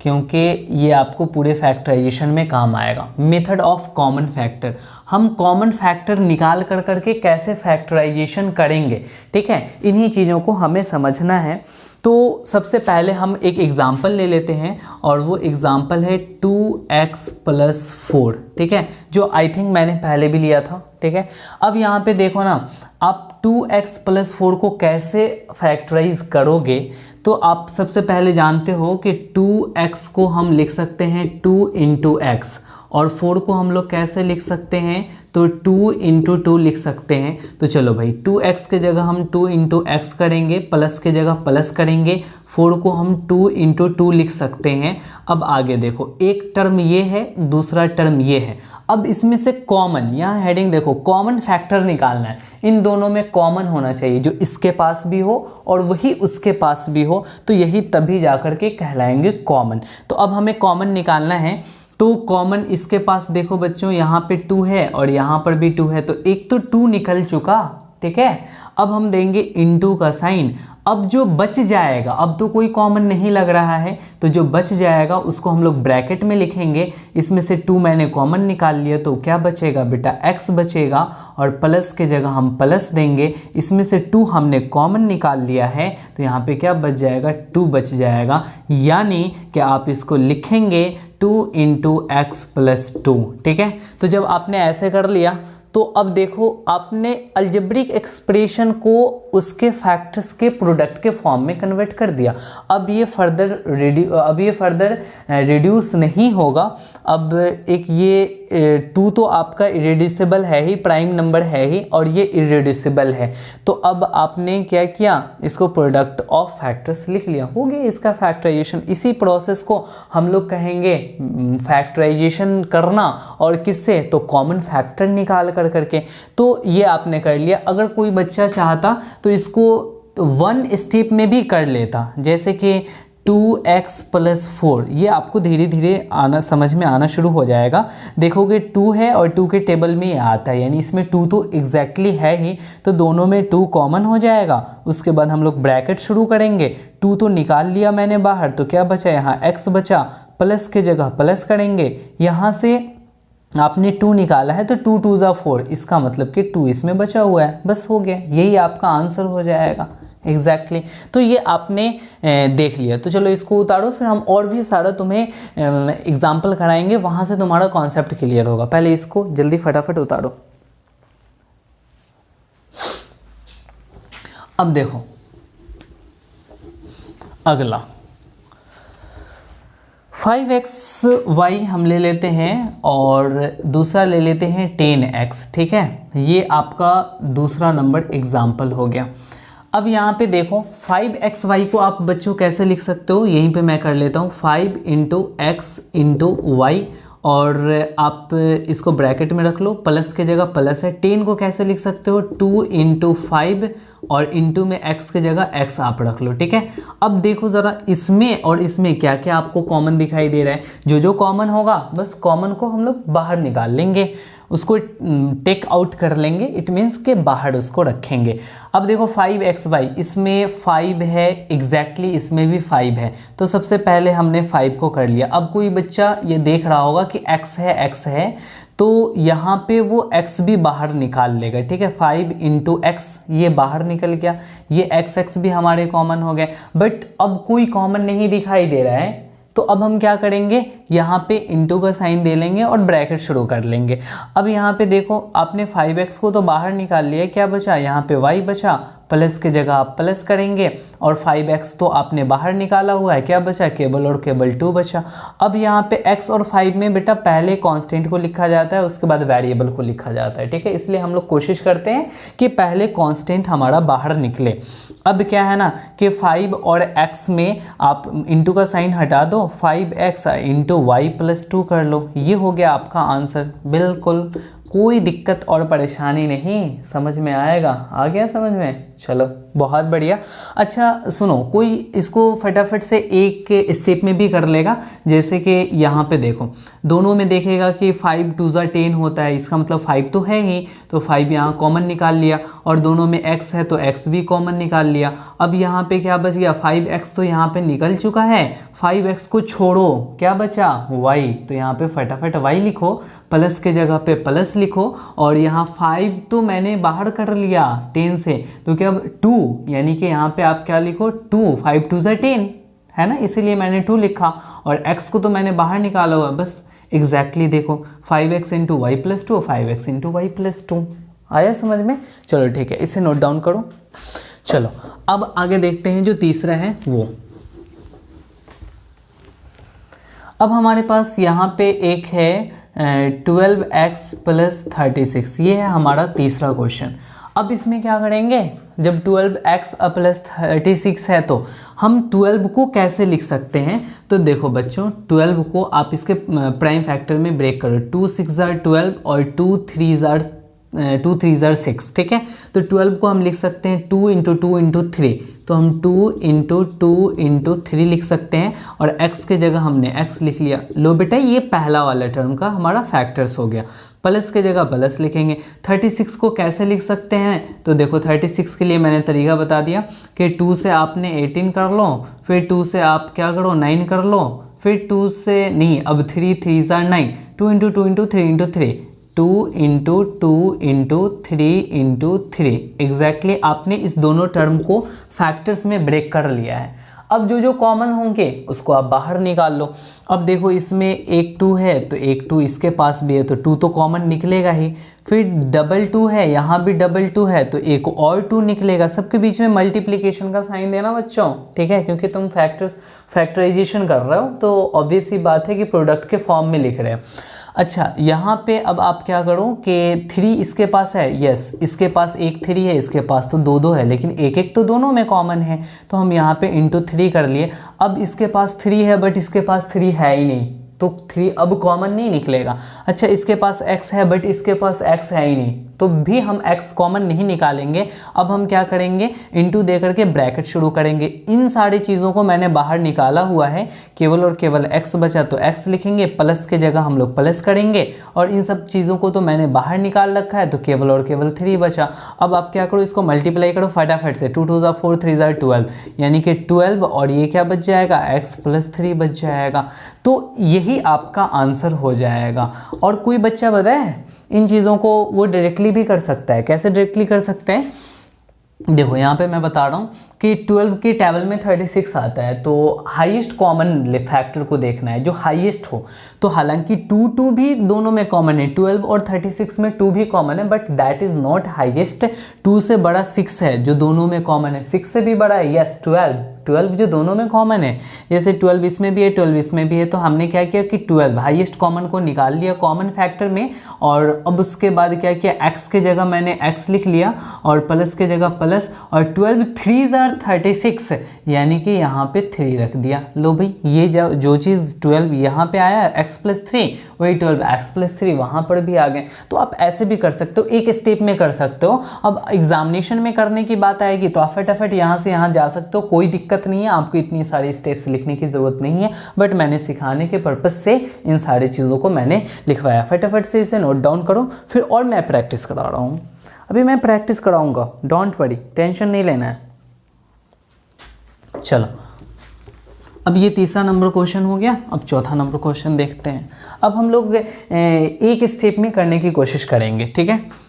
क्योंकि ये आपको पूरे फैक्टराइजेशन में काम आएगा। मेथड ऑफ कॉमन फैक्टर, हम कॉमन फैक्टर निकाल कर करके कैसे फैक्टराइजेशन करेंगे, ठीक है, इन्हीं चीज़ों को हमें समझना है। तो सबसे पहले हम एक एग्ज़ाम्पल ले लेते हैं और वो एग्ज़ाम्पल है 2x + 4, ठीक है, जो आई थिंक मैंने पहले भी लिया था। ठीक है, अब यहाँ पे देखो ना, आप 2x + 4 को कैसे फैक्टराइज करोगे। तो आप सबसे पहले जानते हो कि 2x को हम लिख सकते हैं 2 × x, और 4 को हम लोग कैसे लिख सकते हैं, तो 2 × 2 लिख सकते हैं। तो चलो भाई 2x के जगह हम 2 × x करेंगे, प्लस के जगह प्लस करेंगे, 4 को हम 2 × 2 लिख सकते हैं। अब आगे देखो, एक टर्म ये है, दूसरा टर्म ये है। अब इसमें से कॉमन, यहाँ हेडिंग देखो, कॉमन फैक्टर निकालना है। इन दोनों में कॉमन होना चाहिए, जो इसके पास भी हो और वही उसके पास भी हो, तो यही तभी जा कर के कहलाएंगे कॉमन। तो अब हमें कॉमन निकालना है। तो कॉमन इसके पास देखो बच्चों, यहाँ पे 2 है और यहाँ पर भी 2 है, तो एक तो 2 निकल चुका। ठीक है, अब हम देंगे इनटू का साइन। अब जो बच जाएगा, अब तो कोई कॉमन नहीं लग रहा है, तो जो बच जाएगा उसको हम लोग ब्रैकेट में लिखेंगे। इसमें से 2 मैंने कॉमन निकाल लिया, तो क्या बचेगा बेटा, x बचेगा, और प्लस के जगह हम प्लस देंगे। इसमें से 2 हमने कॉमन निकाल लिया है, तो यहाँ पे क्या बच जाएगा, 2 बच जाएगा। यानी कि आप इसको लिखेंगे 2 × x + 2। ठीक है, तो जब आपने ऐसे कर लिया तो अब देखो आपने अलजेब्रिक एक्सप्रेशन को उसके फैक्टर्स के प्रोडक्ट के फॉर्म में कन्वर्ट कर दिया। अब ये फर्दर रिड्यूस नहीं होगा। अब एक ये 2 तो आपका इरेड्यूसिबल है ही, प्राइम नंबर है ही, और ये इरेड्यूसिबल है। तो अब आपने क्या किया, इसको प्रोडक्ट ऑफ फैक्टर्स लिख लिया, हो गया इसका फैक्टराइजेशन। इसी प्रोसेस को हम लोग कहेंगे फैक्टराइजेशन करना, और किससे, तो कॉमन फैक्टर निकाल करके। तो ये आपने कर लिया। अगर कोई बच्चा चाहता तो इसको 1 स्टेप में भी कर लेता, जैसे कि 2x + 4, ये आपको धीरे धीरे समझ में आना शुरू हो जाएगा। देखोगे 2 है और 2 के टेबल में ये आता है, यानी इसमें 2 तो एग्जैक्टली है ही, तो दोनों में 2 कॉमन हो जाएगा। उसके बाद हम लोग ब्रैकेट शुरू करेंगे। 2 तो निकाल लिया मैंने बाहर, तो क्या बचा, यहाँ x बचा, प्लस के जगह प्लस करेंगे। यहाँ से आपने 2 निकाला है तो 2 × 2 = 4, इसका मतलब कि 2 इसमें बचा हुआ है, बस हो गया, यही आपका आंसर हो जाएगा एग्जैक्टली। तो ये आपने देख लिया। तो चलो इसको उतारो, फिर हम और भी सारा तुम्हें एग्जाम्पल कराएंगे, वहाँ से तुम्हारा कॉन्सेप्ट क्लियर होगा। पहले इसको जल्दी फटाफट उतारो। अब देखो अगला 5xy हम ले लेते हैं और दूसरा ले लेते हैं 10x। ठीक है, ये आपका दूसरा नंबर एग्जाम्पल हो गया। अब यहाँ पे देखो 5xy को आप बच्चों कैसे लिख सकते हो, यहीं पे मैं कर लेता हूँ 5 × x × y, और आप इसको ब्रैकेट में रख लो, प्लस के जगह प्लस है। 10 को कैसे लिख सकते हो, 2 × 5 और इंटू में x की जगह x आप रख लो, ठीक है। अब देखो ज़रा इसमें और इसमें क्या क्या आपको कॉमन दिखाई दे रहा है। जो जो कॉमन होगा बस कॉमन को हम लोग बाहर निकाल लेंगे, उसको टेक आउट कर लेंगे, इट मीन्स के बाहर उसको रखेंगे। अब देखो 5xy, इसमें 5 है एग्जैक्टली, इसमें भी 5 है, तो सबसे पहले हमने 5 को कर लिया। अब कोई बच्चा ये देख रहा होगा कि x है, तो यहाँ पे वो x भी बाहर निकाल लेगा, ठीक है। 5 इंटू एक्स ये बाहर निकल गया, ये x भी हमारे कॉमन हो गए, बट अब कोई कॉमन नहीं दिखाई दे रहा है, तो अब हम क्या करेंगे, यहाँ पे इंटू का साइन दे लेंगे और ब्रैकेट शुरू कर लेंगे। अब यहाँ पे देखो आपने 5x को तो बाहर निकाल लिया, क्या बचा यहाँ पे y बचा, प्लस की जगह आप प्लस करेंगे, और 5x तो आपने बाहर निकाला हुआ है, क्या बचा, केवल और केवल 2 बचा। अब यहाँ पे x और 5 में बेटा पहले कांस्टेंट को लिखा जाता है, उसके बाद वेरिएबल को लिखा जाता है, ठीक है। इसलिए हम लोग कोशिश करते हैं कि पहले कांस्टेंट हमारा बाहर निकले। अब क्या है ना कि 5 और x में आप इंटू का साइन हटा दो, 5x इंटू वाई प्लस 2 कर लो, ये हो गया आपका आंसर। बिल्कुल कोई दिक्कत और परेशानी नहीं, समझ में आएगा, आ गया समझ में, चलो बहुत बढ़िया। अच्छा सुनो, कोई इसको फटाफट से एक स्टेप में भी कर लेगा, जैसे कि यहाँ पे देखो दोनों में देखेगा कि 5 2 10 होता है, इसका मतलब 5 तो है ही, तो 5 यहाँ कॉमन निकाल लिया, और दोनों में x है तो x भी कॉमन निकाल लिया। अब यहाँ पे क्या बच गया, 5x तो यहाँ पे निकल चुका है, 5x को छोड़ो क्या बचा, y, तो यहाँ पे फटाफट y लिखो, प्लस के जगह पे प्लस लिखो, और यहाँ 5 तो मैंने बाहर कर लिया 10 से, तो क्या 2, यानी कि यहाँ पे आप क्या लिखो 2, 5 2 10 है ना, इसीलिए मैंने 2 लिखा, और x को तो मैंने बाहर निकाला हुआ, बस एग्जैक्टली देखो 5x into y plus 2, 5x into y plus 2, आया समझ में। चलो ठीक है, इसे नोट डाउन करो। चलो अब आगे देखते हैं जो तीसरा है वो। अब हमारे पास यहाँ पे एक है 12x प्लस 36, ये है हमारा तीसरा क्वेश्चन। अब इसमें क्या करेंगे, जब 12x प्लस 36 है तो हम 12 को कैसे लिख सकते हैं, तो देखो बच्चों 12 को आप इसके प्राइम फैक्टर में ब्रेक करो, 2 6 12 और 2 3 6, ठीक है। तो 12 को हम लिख सकते हैं 2 इंटू 2 इंटू 3, तो हम 2 इंटू 2 इंटू 3 लिख सकते हैं, और x की जगह हमने x लिख लिया। लो बेटा ये पहला वाला टर्म का हमारा फैक्टर्स हो गया, प्लस के जगह प्लस लिखेंगे। 36 को कैसे लिख सकते हैं, तो देखो 36 के लिए मैंने तरीका बता दिया कि 2 से आपने 18 कर लो, फिर 2 से आप क्या करो 9 कर लो, फिर 2 से नहीं, अब 3 3 9, 2 into 2 into 3 into 3, 2 into 2 into 3 into 3, exactly आपने इस दोनों टर्म को फैक्टर्स में ब्रेक कर लिया है। अब जो जो कॉमन होंगे उसको आप बाहर निकाल लो। अब देखो इसमें एक 2 है तो एक 2 इसके पास भी है, तो 2 तो कॉमन निकलेगा ही, फिर डबल 2 है, यहाँ भी डबल 2 है तो एक और 2 निकलेगा। सबके बीच में मल्टीप्लिकेशन का साइन देना बच्चों, ठीक है, क्योंकि तुम फैक्टराइजेशन कर रहे हो तो ऑब्वियस सी बात है कि प्रोडक्ट के फॉर्म में लिख रहे हो। अच्छा यहाँ पे अब आप क्या करो कि 3 इसके पास है, यस इसके पास एक 3 है, इसके पास तो 2 2 है, लेकिन एक एक तो दोनों में कॉमन है, तो हम यहाँ पे इंटू 3 कर लिए। अब इसके पास 3 है बट इसके पास 3 है ही नहीं, तो 3 अब कॉमन नहीं निकलेगा। अच्छा इसके पास x है बट इसके पास x है ही नहीं, तो भी हम x कॉमन नहीं निकालेंगे। अब हम क्या करेंगे, इंटू दे करके ब्रैकेट शुरू करेंगे। इन सारी चीज़ों को मैंने बाहर निकाला हुआ है, केवल और केवल x बचा तो x लिखेंगे, प्लस के जगह हम लोग प्लस करेंगे, और इन सब चीज़ों को तो मैंने बाहर निकाल रखा है, तो केवल और केवल 3 बचा। अब आप क्या करो, इसको मल्टीप्लाई करो फटाफट से, 2 2 4 3 12, यानी कि 12, और ये क्या बच जाएगा, x प्लस 3 बच जाएगा। तो यही आपका आंसर हो जाएगा। और कोई बच्चा बताए इन चीज़ों को वो डायरेक्टली भी कर सकता है। कैसे डायरेक्टली कर सकते हैं, देखो यहाँ पे मैं बता रहा हूँ कि 12 की टेबल में 36 आता है, तो हाईएस्ट कॉमन फैक्टर को देखना है जो हाईएस्ट हो। तो हालांकि 2 2 भी दोनों में कॉमन है, 12 और 36 में 2 भी कॉमन है, but that is not highest. 2 से बड़ा 6 है जो दोनों में कॉमन है, 6 से भी बड़ा है, यस 12 12 जो दोनों में कॉमन है, जैसे 12 इसमें भी है 12 इसमें भी है, तो हमने क्या किया कि 12 हाईएस्ट कॉमन को निकाल लिया कॉमन फैक्टर में, और अब उसके बाद क्या किया, x के जगह मैंने x लिख लिया और प्लस के जगह प्लस, और 12 3 are 36 यानी कि यहाँ पे 3 रख दिया। लो भाई ये जो चीज़ 12 यहाँ पे आया x + 3 वही 12 x + 3 वहाँ पर भी आ गए। तो आप ऐसे भी कर सकते हो, एक स्टेप में कर सकते हो। अब एग्जामिनेशन में करने की बात आएगी तो आप फटाफट यहाँ से यहाँ जा सकते हो, कोई दिक्कत नहीं है, आपको इतनी सारी स्टेप्स लिखने की ज़रूरत नहीं है, बट मैंने सिखाने के पर्पज़ से इन सारी चीज़ों को मैंने लिखवाया। फटाफट से इसे नोट डाउन करो, फिर और मैं प्रैक्टिस करा रहा हूँ, अभी मैं प्रैक्टिस कराऊंगा, डोंट वरी, टेंशन नहीं लेना है। चलो अब ये तीसरा नंबर क्वेश्चन हो गया, अब चौथा नंबर क्वेश्चन देखते हैं। अब हम लोग एक स्टेप में करने की कोशिश करेंगे, ठीक है।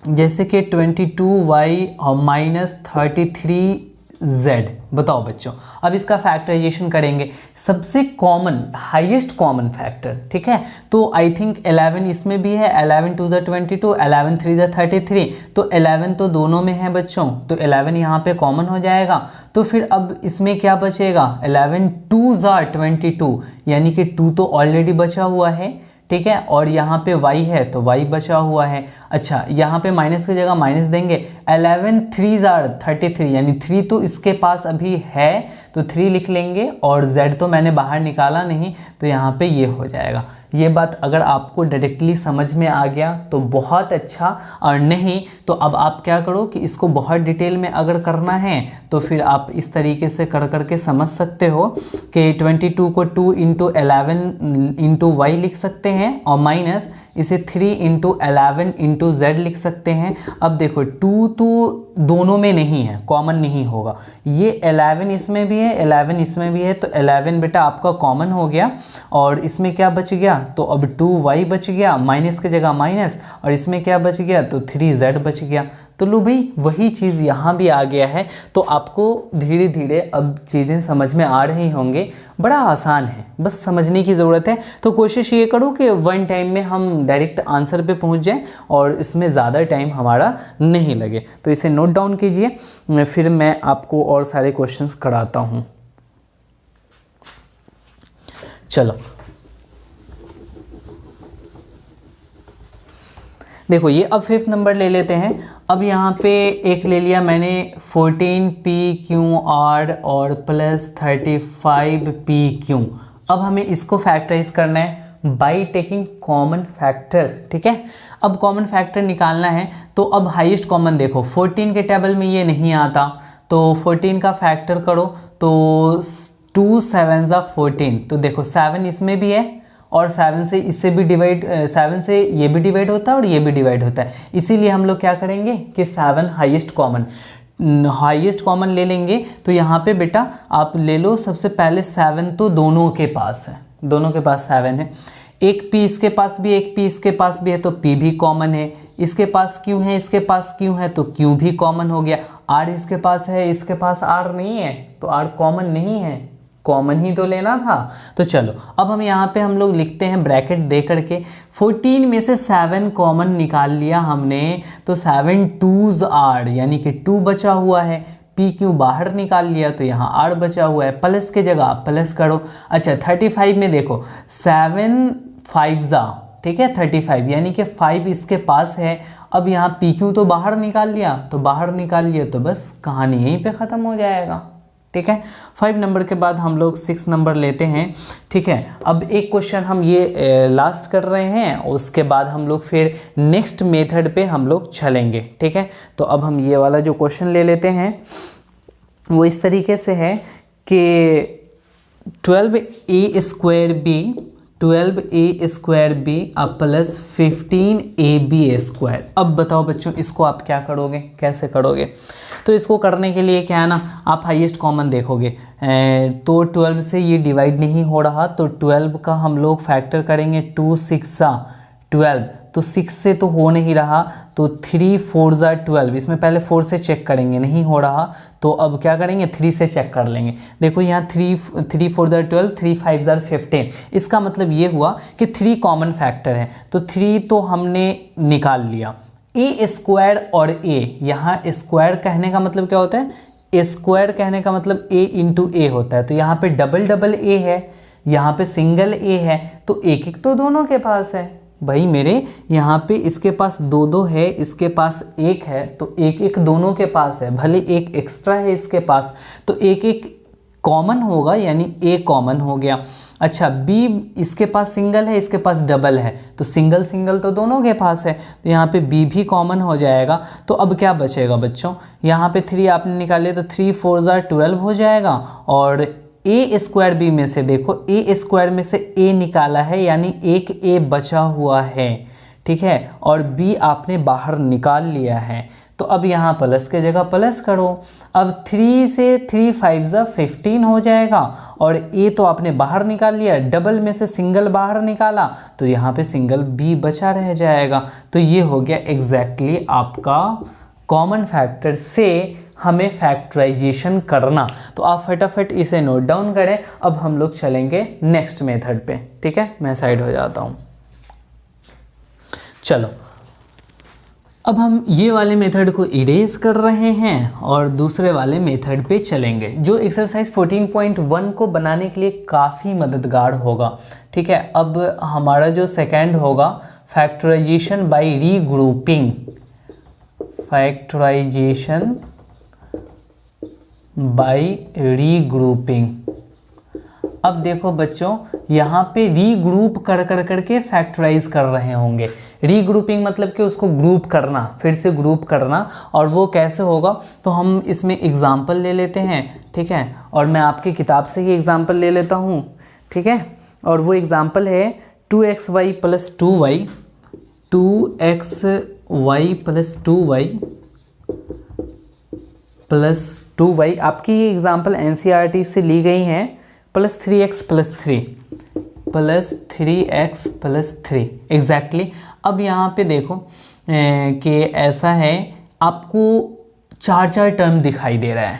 जैसे कि 22y और -33z, बताओ बच्चों, अब इसका फैक्टराइजेशन करेंगे। सबसे कॉमन हाईएस्ट कॉमन फैक्टर, ठीक है, तो आई थिंक 11 इसमें भी है, 11 2 22, 11 3 33, तो 11 तो दोनों में है बच्चों, तो 11 यहाँ पे कॉमन हो जाएगा। तो फिर अब इसमें क्या बचेगा, 11 2 22 यानी कि 2 तो ऑलरेडी बचा हुआ है, ठीक है, और यहाँ पे y है तो y बचा हुआ है। अच्छा यहाँ पे माइनस की जगह माइनस देंगे, 11 3 are 33 यानी 3 तो इसके पास अभी है तो 3 लिख लेंगे, और z तो मैंने बाहर निकाला नहीं तो यहाँ पे ये हो जाएगा। ये बात अगर आपको डायरेक्टली समझ में आ गया तो बहुत अच्छा, और नहीं तो अब आप क्या करो कि इसको बहुत डिटेल में अगर करना है तो फिर आप इस तरीके से कर करके समझ सकते हो कि 22 को 2 × 11 × y लिख सकते हैं, और माइनस इसे 3 × 11 × z लिख सकते हैं। अब देखो 2 तो दोनों में नहीं है, कॉमन नहीं होगा, ये 11 इसमें भी है 11 इसमें भी है, तो 11 बेटा आपका कॉमन हो गया, और इसमें क्या बच गया, तो अब 2y बच गया, माइनस की जगह माइनस, और इसमें क्या बच गया, तो 3z बच गया। तो लो भाई वही चीज़ यहाँ भी आ गया है, तो आपको धीरे धीरे अब चीज़ें समझ में आ रही होंगे, बड़ा आसान है, बस समझने की ज़रूरत है। तो कोशिश ये करो कि वन टाइम में हम डायरेक्ट आंसर पे पहुँच जाएं और इसमें ज़्यादा टाइम हमारा नहीं लगे। तो इसे नोट डाउन कीजिए, फिर मैं आपको और सारे क्वेश्चंस कराता हूँ। चलो देखो ये अब 5th नंबर ले लेते हैं। अब यहाँ पे एक ले लिया मैंने 14pqr और प्लस 35pq। अब हमें इसको फैक्टराइज करना है बाई टेकिंग कॉमन फैक्टर, ठीक है। अब कॉमन फैक्टर निकालना है, तो अब हाईएस्ट कॉमन देखो 14 के टेबल में ये नहीं आता, तो 14 का फैक्टर करो तो 2 7 14, तो देखो 7 इसमें भी है और 7 से इससे भी डिवाइड, 7 से ये भी डिवाइड होता है और ये भी डिवाइड होता है, इसीलिए हम लोग क्या करेंगे कि 7 हाईएस्ट कॉमन ले लेंगे। तो यहाँ पे बेटा आप ले लो सबसे पहले 7 तो दोनों के पास है, दोनों के पास 7 है, एक p इसके पास भी एक p इसके पास भी है तो p भी कॉमन है, इसके पास q है इसके पास q है तो q भी कॉमन हो गया, r इसके पास है इसके पास r नहीं है तो r कॉमन नहीं है, कॉमन ही तो लेना था। तो चलो अब हम यहाँ पे हम लोग लिखते हैं ब्रैकेट दे करके, 14 में से 7 कॉमन निकाल लिया हमने, तो 7 2s r यानी कि 2 बचा हुआ है, पी क्यू बाहर निकाल लिया तो यहाँ r बचा हुआ है, प्लस के जगह प्लस करो। अच्छा 35 में देखो 7 5s, ठीक है 35 यानी कि 5 इसके पास है। अब यहाँ पी क्यू तो बाहर निकाल लिया, तो बाहर निकाल लिया तो बस कहानी यहीं पे ख़त्म हो जाएगा, ठीक है। 5 नंबर के बाद हम लोग 6 नंबर लेते हैं, ठीक है। अब एक क्वेश्चन हम ये लास्ट कर रहे हैं, उसके बाद हम लोग फिर नेक्स्ट मेथड पे हम लोग चलेंगे, ठीक है। तो अब हम ये वाला जो क्वेश्चन ले लेते हैं वो इस तरीके से है कि 12a² प्लस 15ab²। अब बताओ बच्चों इसको आप क्या करोगे, कैसे करोगे। तो इसको करने के लिए क्या है ना, आप हाईएस्ट कॉमन देखोगे, तो 12 से ये डिवाइड नहीं हो रहा, तो 12 का हम लोग फैक्टर करेंगे, 2 6 12, तो 6 से तो हो नहीं रहा, तो 3 4 12, इसमें पहले 4 से चेक करेंगे, नहीं हो रहा, तो अब क्या करेंगे 3 से चेक कर लेंगे। देखो यहाँ 3 4 12, 3 5 15, इसका मतलब ये हुआ कि 3 कॉमन फैक्टर है, तो 3 तो हमने निकाल लिया। a² और a, यहाँ स्क्वायर कहने का मतलब क्या होता है, ए स्क्वायर कहने का मतलब ए इंटू ए होता है, तो यहाँ पे डबल डबल ए है, यहाँ पे सिंगल ए है, तो एक एक तो दोनों के पास है भाई मेरे। यहाँ पे इसके पास दो दो है, इसके पास एक है, तो एक एक दोनों के पास है, भले एक एक्स्ट्रा है इसके पास, तो एक एक कॉमन होगा, यानी ए कॉमन हो गया। अच्छा बी इसके पास सिंगल है, इसके पास डबल है, तो सिंगल सिंगल तो दोनों के पास है, तो यहाँ पे बी भी कॉमन हो जाएगा। तो अब क्या बचेगा बच्चों, यहाँ पे 3 आपने निकाले तो 3 4 12 हो जाएगा, और ए स्क्वायर बी में से देखो ए स्क्वायर में से ए निकाला है, यानी एक ए बचा हुआ है, ठीक है, और बी आपने बाहर निकाल लिया है। तो अब यहाँ प्लस के जगह प्लस करो, अब 3 से 3 5 15 हो जाएगा, और ए तो आपने बाहर निकाल लिया, डबल में से सिंगल बाहर निकाला, तो यहाँ पे सिंगल बी बचा रह जाएगा। तो ये हो गया एग्जैक्टली आपका कॉमन फैक्टर से हमें फैक्टराइजेशन करना। तो आप फटाफट इसे नोट डाउन करें। अब हम लोग चलेंगे नेक्स्ट मेथड पे, ठीक है, मैं साइड हो जाता हूँ। चलो अब हम ये वाले मेथड को इरेज कर रहे हैं और दूसरे वाले मेथड पे चलेंगे, जो एक्सरसाइज 14.1 को बनाने के लिए काफ़ी मददगार होगा, ठीक है। अब हमारा जो सेकंड होगा factorisation by regrouping, factorisation by regrouping. अब देखो बच्चों, यहाँ पे रीग्रुप कर करके फैक्टराइज कर रहे होंगे। रीग्रुपिंग मतलब कि उसको ग्रुप करना, फिर से ग्रुप करना, और वो कैसे होगा, तो हम इसमें एग्जाम्पल ले लेते हैं, ठीक है, और मैं आपकी किताब से ही एग्जाम्पल ले लेता हूँ, ठीक है, और वो एग्जाम्पल है 2xy + 2y, 2xy + 2y + 2y। आपकी ये एग्जाम्पल NCERT से ली गई हैं, + 3x + 3 + 3x + 3 एग्जैक्टली। अब यहाँ पे देखो कि ऐसा है, आपको 4 टर्म दिखाई दे रहा है,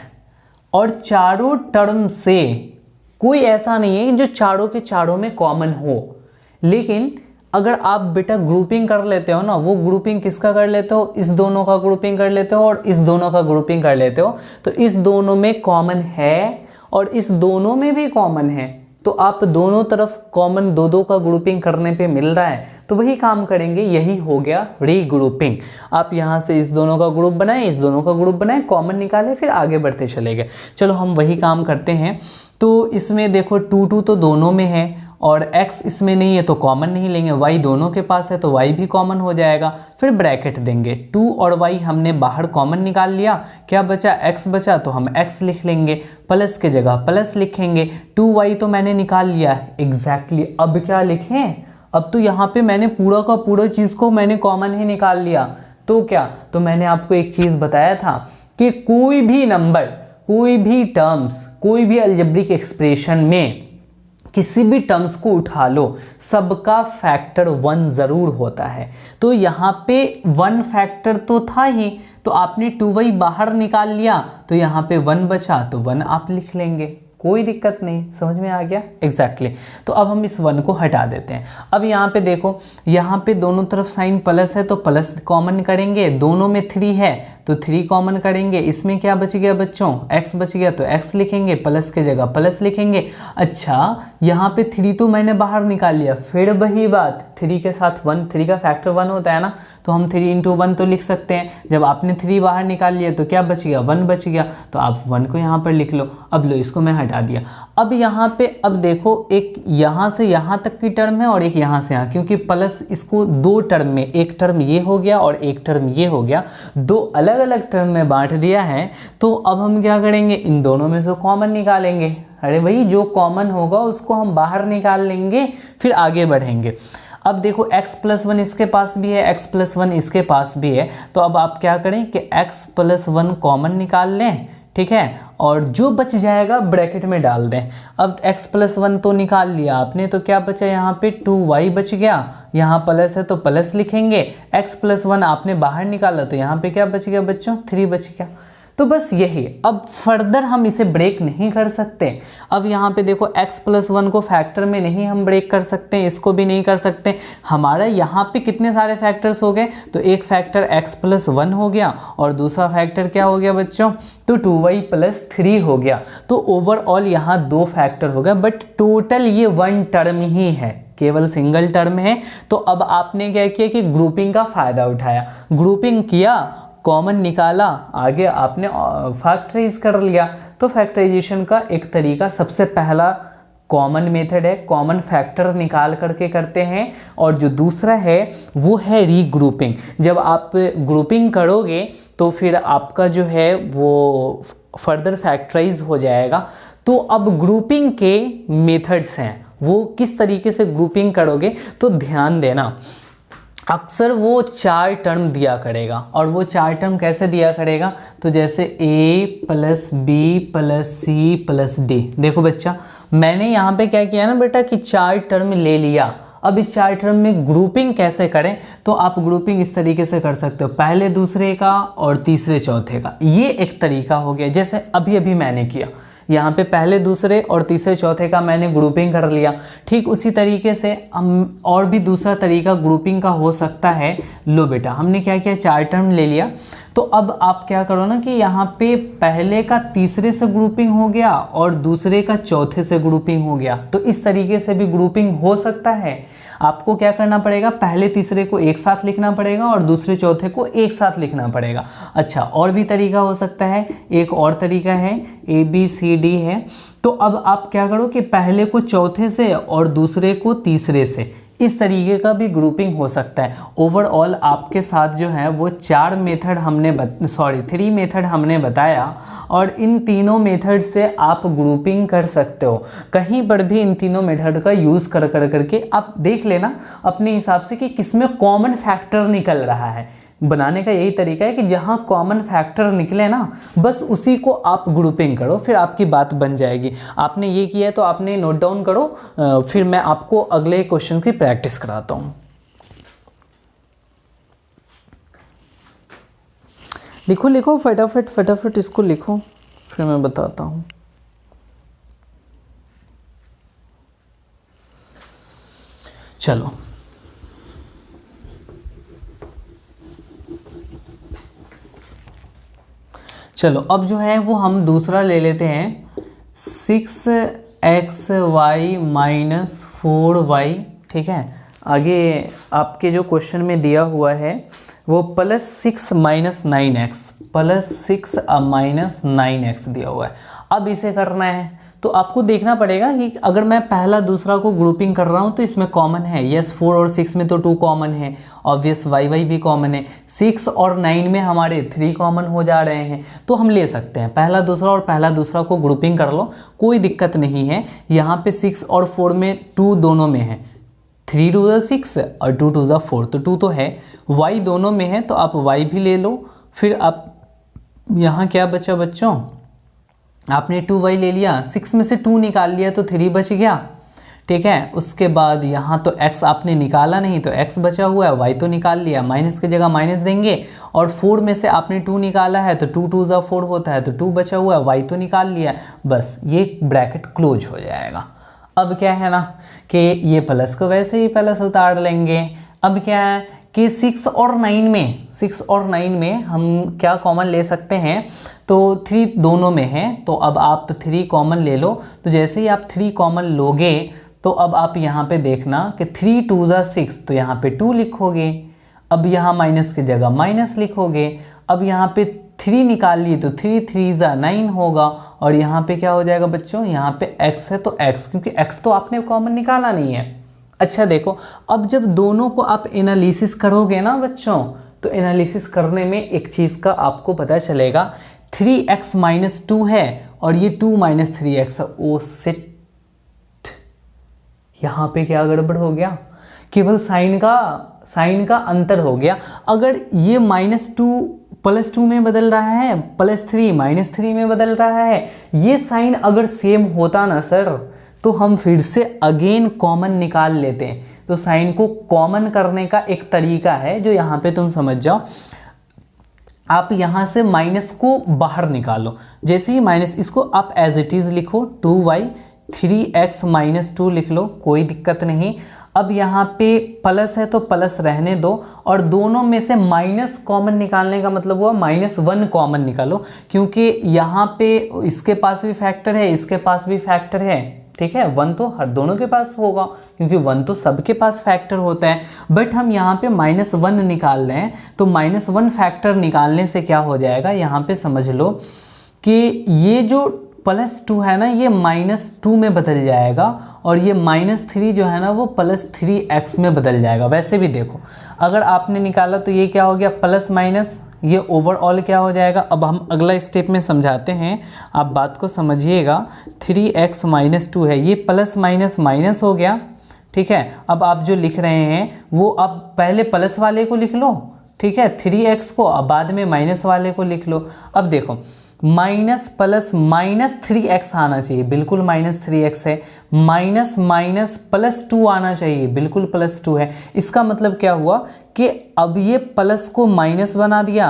और चारों टर्म से कोई ऐसा नहीं है जो चारों के चारों में कॉमन हो, लेकिन अगर आप बेटा ग्रुपिंग कर लेते हो ना, वो ग्रुपिंग किसका कर लेते हो, इस दोनों का ग्रुपिंग कर लेते हो और इस दोनों का ग्रुपिंग कर लेते हो, तो इस दोनों में कॉमन है और इस दोनों में भी कॉमन है, तो आप दोनों तरफ कॉमन दो दो का ग्रुपिंग करने पे मिल रहा है, तो वही काम करेंगे। यही हो गया रीग्रुपिंग। आप यहाँ से इस दोनों का ग्रुप बनाएं, इस दोनों का ग्रुप बनाएं, कॉमन निकालें, फिर आगे बढ़ते चले गए। चलो हम वही काम करते हैं। तो इसमें देखो 2 2 तो दोनों में है, और x इसमें नहीं है तो कॉमन नहीं लेंगे, y दोनों के पास है तो y भी कॉमन हो जाएगा, फिर ब्रैकेट देंगे। 2 और y हमने बाहर कॉमन निकाल लिया, क्या बचा, x बचा, तो हम x लिख लेंगे, प्लस के जगह प्लस लिखेंगे। 2y तो मैंने निकाल लिया एग्जैक्टली। अब क्या लिखें, अब तो यहाँ पे मैंने पूरा का पूरा चीज़ को मैंने कॉमन ही निकाल लिया, तो क्या, तो मैंने आपको एक चीज़ बताया था कि कोई भी नंबर, कोई भी टर्म्स, कोई भी अलजेब्रिक एक्सप्रेशन में किसी भी टर्म्स को उठा लो, सबका फैक्टर 1 ज़रूर होता है। तो यहाँ पे 1 फैक्टर तो था ही, तो आपने 2y बाहर निकाल लिया, तो यहाँ पे 1 बचा, तो 1 आप लिख लेंगे, कोई दिक्कत नहीं। समझ में आ गया एग्जैक्टली। तो अब हम इस 1 को हटा देते हैं। अब यहाँ पे देखो, यहाँ पे दोनों तरफ साइन प्लस है तो प्लस कॉमन करेंगे, दोनों में 3 है तो 3 कॉमन करेंगे। इसमें क्या बच गया बच्चों, x बच गया, तो x लिखेंगे, प्लस के जगह प्लस लिखेंगे। अच्छा यहाँ पे 3 तो मैंने बाहर निकाल लिया, फिर वही बात, 3 के साथ 1, 3 का फैक्टर 1 होता है ना, तो हम 3 × 1 तो लिख सकते हैं। जब आपने 3 बाहर निकाल लिया तो क्या बच गया, 1 बच गया, तो आप 1 को यहाँ पर लिख लो। अब लो, इसको मैं हटा दिया। अब यहाँ पे अब देखो, एक यहाँ से यहाँ तक की टर्म है और एक यहाँ से यहाँ, क्योंकि प्लस इसको 2 टर्म में, एक टर्म ये हो गया और एक टर्म ये हो गया, 2 अलग अलग टर्म में बांट दिया है। तो अब हम क्या करेंगे, इन दोनों में से कॉमन निकालेंगे। अरे भाई, जो कॉमन होगा उसको हम बाहर निकाल लेंगे, फिर आगे बढ़ेंगे। अब देखो x + 1 इसके पास भी है, x + 1 इसके पास भी है, तो अब आप क्या करें कि x + 1 कॉमन निकाल लें, ठीक है, और जो बच जाएगा ब्रैकेट में डाल दें। अब x + 1 तो निकाल लिया आपने, तो क्या बचा यहाँ पे, 2y बच गया, यहाँ प्लस है तो प्लस लिखेंगे। x + 1 आपने बाहर निकाला, तो यहाँ पे क्या बच गया बच्चों, 3 बच गया। तो बस यही, अब फर्दर हम इसे ब्रेक नहीं कर सकते। अब यहाँ पे देखो x+1 को फैक्टर में नहीं हम ब्रेक कर सकते, इसको भी नहीं कर सकते। हमारा यहाँ पे कितने सारे फैक्टर्स हो गए, तो एक फैक्टर x+1 हो गया और दूसरा फैक्टर क्या हो गया बच्चों, तो 2y+3 हो गया। तो ओवरऑल यहाँ 2 फैक्टर हो गया, बट टोटल ये 1 टर्म ही है, केवल सिंगल टर्म है। तो अब आपने क्या किया कि ग्रुपिंग का फ़ायदा उठाया, ग्रुपिंग किया, कॉमन निकाला, आगे आपने फैक्टराइज कर लिया। तो फैक्टराइजेशन का एक तरीका, सबसे पहला कॉमन मेथड है, कॉमन फैक्टर निकाल करके करते हैं, और जो दूसरा है वो है रीग्रुपिंग। जब आप ग्रुपिंग करोगे तो फिर आपका जो है वो फर्दर फैक्टराइज हो जाएगा। तो अब ग्रुपिंग के मेथड्स हैं, वो किस तरीके से ग्रुपिंग करोगे, तो ध्यान देना, अक्सर वो 4 टर्म दिया करेगा। और वो 4 टर्म कैसे दिया करेगा, तो जैसे a + b + c + d। देखो बच्चा, मैंने यहाँ पे क्या किया ना बेटा कि 4 टर्म ले लिया। अब इस 4 टर्म में ग्रुपिंग कैसे करें, तो आप ग्रुपिंग इस तरीके से कर सकते हो, पहले दूसरे का और तीसरे चौथे का। ये एक तरीका हो गया, जैसे अभी अभी मैंने किया, यहाँ पे पहले दूसरे और तीसरे चौथे का मैंने ग्रुपिंग कर लिया। ठीक उसी तरीके से हम और भी दूसरा तरीका ग्रुपिंग का हो सकता है। लो बेटा, हमने क्या किया, 4 टर्म ले लिया। तो अब आप क्या करो ना कि यहाँ पे पहले का तीसरे से ग्रुपिंग हो गया और दूसरे का चौथे से ग्रुपिंग हो गया। तो इस तरीके से भी ग्रुपिंग हो सकता है। आपको क्या करना पड़ेगा, पहले तीसरे को एक साथ लिखना पड़ेगा और दूसरे चौथे को एक साथ लिखना पड़ेगा। अच्छा, और भी तरीका हो सकता है, एक और तरीका है ABCD है। तो अब आप क्या करो कि पहले को चौथे से और दूसरे को तीसरे से, इस तरीके का भी ग्रुपिंग हो सकता है। ओवरऑल आपके साथ जो है वो 3 मेथड हमने बताया, और इन तीनों मेथड से आप ग्रुपिंग कर सकते हो। कहीं पर भी इन तीनों मेथड का यूज़ कर करके आप देख लेना अपने हिसाब से कि किसमें कॉमन फैक्टर निकल रहा है। बनाने का यही तरीका है कि जहाँ कॉमन फैक्टर निकले ना, बस उसी को आप ग्रुपिंग करो, फिर आपकी बात बन जाएगी। आपने ये किया है तो आपने नोट डाउन करो, फिर मैं आपको अगले क्वेश्चन की प्रैक्टिस कराता हूँ। लिखो लिखो फटाफट फटाफट इसको लिखो, फिर मैं बताता हूँ। चलो, चलो अब जो है वो हम दूसरा ले लेते हैं, 6xy - 4y। ठीक है, आगे आपके जो क्वेश्चन में दिया हुआ है वो +6 - 9x, +6 - 9x दिया हुआ है। अब इसे करना है तो आपको देखना पड़ेगा कि अगर मैं पहला दूसरा को ग्रुपिंग कर रहा हूँ तो इसमें कॉमन है, यस 4 और 6 में तो 2 कॉमन है, ऑब्वियस y भी कॉमन है, 6 और 9 में हमारे 3 कॉमन हो जा रहे हैं। तो हम ले सकते हैं पहला दूसरा, और पहला दूसरा को ग्रुपिंग कर लो, कोई दिक्कत नहीं है। यहाँ पे 6 और 4 में 2 दोनों में है, 3 2 6 और 2 2 4, तो 2 तो है, y दोनों में है तो आप y भी ले लो। फिर आप यहाँ क्या बचा बच्चों, आपने 2y ले लिया, 6 में से 2 निकाल लिया तो 3 बच गया। ठीक है, उसके बाद यहाँ तो x आपने निकाला नहीं तो x बचा हुआ है, y तो निकाल लिया, माइनस की जगह माइनस देंगे, और 4 में से आपने 2 निकाला है तो 2 2 4 होता है, तो 2 बचा हुआ है, y तो निकाल लिया, बस ये ब्रैकेट क्लोज हो जाएगा। अब क्या है ना कि ये प्लस को वैसे ही प्लस उतार लेंगे। अब क्या है कि 6 और 9 में हम क्या कॉमन ले सकते हैं, तो 3 दोनों में है, तो अब आप 3 कॉमन ले लो। तो जैसे ही आप 3 कॉमन लोगे तो अब आप यहाँ पे देखना कि 3 2 6, तो यहाँ पे 2 लिखोगे, अब यहाँ माइनस की जगह माइनस लिखोगे। अब यहाँ पे 3 निकाल लिए तो 3 3 9 होगा, और यहाँ पे क्या हो जाएगा बच्चों, यहाँ पे x है तो x, क्योंकि x तो आपने कॉमन निकाला नहीं है। अच्छा देखो, अब जब दोनों को आप एनालिसिस करोगे ना बच्चों, तो एनालिसिस करने में एक चीज़ का आपको पता चलेगा, 3x - 2 है और ये 2 - 3x है। ओ शिट, यहाँ पे क्या गड़बड़ हो गया, केवल साइन का अंतर हो गया। अगर ये -2 +2 में बदल रहा है, +3 -3 में बदल रहा है, ये साइन अगर सेम होता ना सर, तो हम फिर से अगेन कॉमन निकाल लेते हैं। तो साइन को कॉमन करने का एक तरीका है जो यहाँ पे तुम समझ जाओ। आप यहाँ से माइनस को बाहर निकालो। जैसे ही माइनस, इसको आप एज इट इज़ लिखो 2y 3x माइनस 2 लिख लो, कोई दिक्कत नहीं। अब यहाँ पे प्लस है तो प्लस रहने दो, और दोनों में से माइनस कॉमन निकालने का मतलब हुआ -1 कॉमन निकालो, क्योंकि यहाँ पे इसके पास भी फैक्टर है, इसके पास भी फैक्टर है, ठीक है। 1 तो हर दोनों के पास होगा, क्योंकि 1 तो सबके पास फैक्टर होता है। बट हम यहाँ पे -1 निकाल रहे हैं, तो -1 फैक्टर निकालने से क्या हो जाएगा, यहाँ पे समझ लो कि ये जो +2 है ना, ये -2 में बदल जाएगा, और ये -3 जो है ना वो +3x में बदल जाएगा। वैसे भी देखो, अगर आपने निकाला तो ये क्या हो गया, प्लस माइनस, ये ओवरऑल क्या हो जाएगा। अब हम अगला स्टेप में समझाते हैं, आप बात को समझिएगा। 3x - 2 है, ये प्लस माइनस माइनस हो गया, ठीक है। अब आप जो लिख रहे हैं वो आप पहले प्लस वाले को लिख लो, ठीक है, 3x को, अब बाद में माइनस वाले को लिख लो। अब देखो, माइनस प्लस -3x आना चाहिए, बिल्कुल -3x है। माइनस माइनस +2 आना चाहिए, बिल्कुल +2 है। इसका मतलब क्या हुआ कि अब ये प्लस को माइनस बना दिया,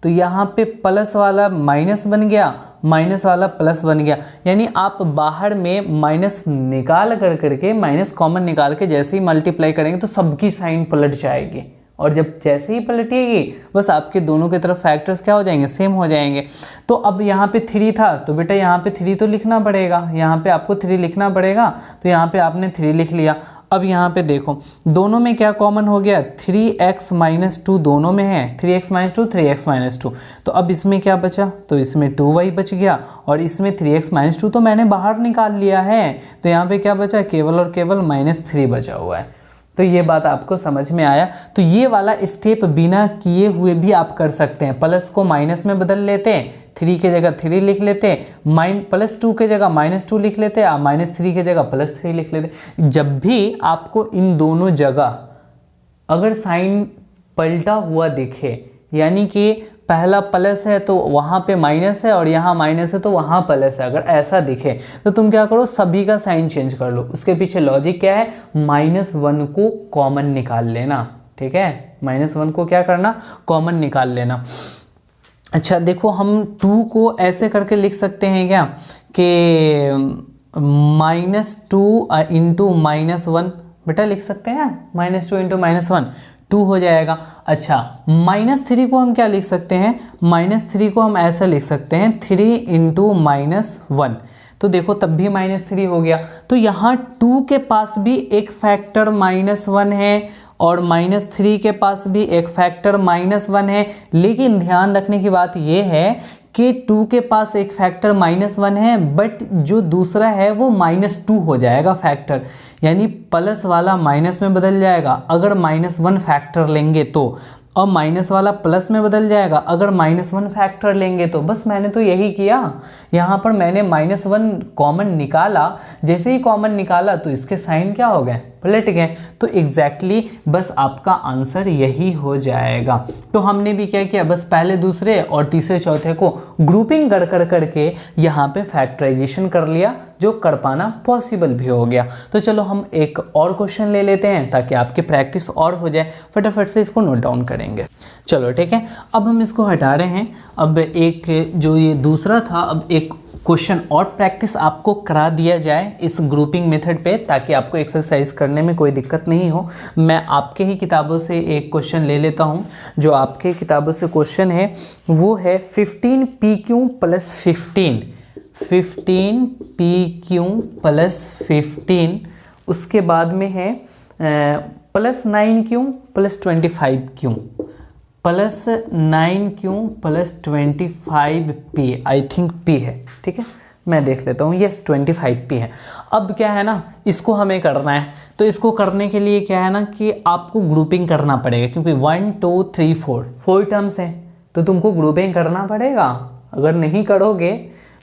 तो यहाँ पे प्लस वाला माइनस बन गया, माइनस वाला प्लस बन गया। यानी आप बाहर में माइनस निकाल करके, माइनस कॉमन निकाल के जैसे ही मल्टीप्लाई करेंगे तो सबकी साइन पलट जाएगी, और जब जैसे ही पलटेगी बस आपके दोनों की तरफ फैक्टर्स क्या हो जाएंगे, सेम हो जाएंगे। तो अब यहाँ पे 3 था, तो बेटा यहाँ पे 3 तो लिखना पड़ेगा, यहाँ पे आपको 3 लिखना पड़ेगा, तो यहाँ पे आपने 3 लिख लिया। अब यहाँ पे देखो, दोनों में क्या कॉमन हो गया, 3x - 2 दोनों में है, 3x - 2 3x - 2। तो अब इसमें क्या बचा, तो इसमें 2y बच गया, और इसमें 3x - 2 तो मैंने बाहर निकाल लिया है, तो यहाँ पे क्या बचा, केवल और केवल -3 बचा हुआ है। तो ये बात आपको समझ में आया। तो ये वाला स्टेप बिना किए हुए भी आप कर सकते हैं। प्लस को माइनस में बदल लेते हैं, 3 के जगह 3 लिख लेते हैं, +2 के जगह -2 लिख लेते हैं, -3 के जगह +3 लिख लेते हैं। जब भी आपको इन दोनों जगह अगर साइन पलटा हुआ दिखे, यानी कि पहला प्लस है तो वहाँ पे माइनस है, और यहाँ माइनस है तो वहाँ प्लस है, अगर ऐसा दिखे तो तुम क्या करो, सभी का साइन चेंज कर लो। उसके पीछे लॉजिक क्या है, -1 को कॉमन निकाल लेना, ठीक है। -1 को क्या करना, कॉमन निकाल लेना। अच्छा देखो, हम 2 को ऐसे करके लिख सकते हैं क्या कि -2 × -1, बेटा लिख सकते हैं, -2 × -1 2 हो जाएगा। अच्छा, -3 को हम क्या लिख सकते हैं, -3 को हम ऐसा लिख सकते हैं 3 × -1, तो देखो तब भी -3 हो गया। तो यहाँ 2 के पास भी एक फैक्टर -1 है, और -3 के पास भी एक फैक्टर -1 है। लेकिन ध्यान रखने की बात यह है कि 2 के पास एक फैक्टर -1 है, बट जो दूसरा है वो -2 हो जाएगा फैक्टर, यानी प्लस वाला माइनस में बदल जाएगा अगर -1 फैक्टर लेंगे तो, और माइनस वाला प्लस में बदल जाएगा अगर -1 फैक्टर लेंगे तो। बस मैंने तो यही किया, यहाँ पर मैंने -1 कॉमन निकाला, जैसे ही कॉमन निकाला तो इसके साइन क्या हो गए, पलट गए। तो एग्जैक्टली बस आपका आंसर यही हो जाएगा। तो हमने भी क्या किया, बस पहले दूसरे और तीसरे चौथे को ग्रुपिंग कर करके यहाँ पे फैक्टराइजेशन कर लिया, जो कर पाना पॉसिबल भी हो गया। तो चलो हम एक और क्वेश्चन ले लेते हैं ताकि आपकी प्रैक्टिस और हो जाए। फटाफट से इसको नोट डाउन करेंगे। चलो ठीक है, अब हम इसको हटा रहे हैं। अब एक जो ये दूसरा था, अब एक क्वेश्चन और प्रैक्टिस आपको करा दिया जाए इस ग्रुपिंग मेथड पे, ताकि आपको एक्सरसाइज करने में कोई दिक्कत नहीं हो। मैं आपके ही किताबों से एक क्वेश्चन ले लेता हूँ। जो आपके किताबों से क्वेश्चन है वो है 15PQ + 15, 15PQ + 15, उसके बाद में है +9Q + 25Q, +9Q + 25P, I think P है, ठीक है, मैं देख लेता हूँ, यस 25P है। अब क्या है ना, इसको हमें करना है, तो इसको करने के लिए क्या है ना कि आपको ग्रुपिंग करना पड़ेगा, क्योंकि 1 2 3 4 टर्म्स हैं, तो तुमको ग्रुपिंग करना पड़ेगा। अगर नहीं करोगे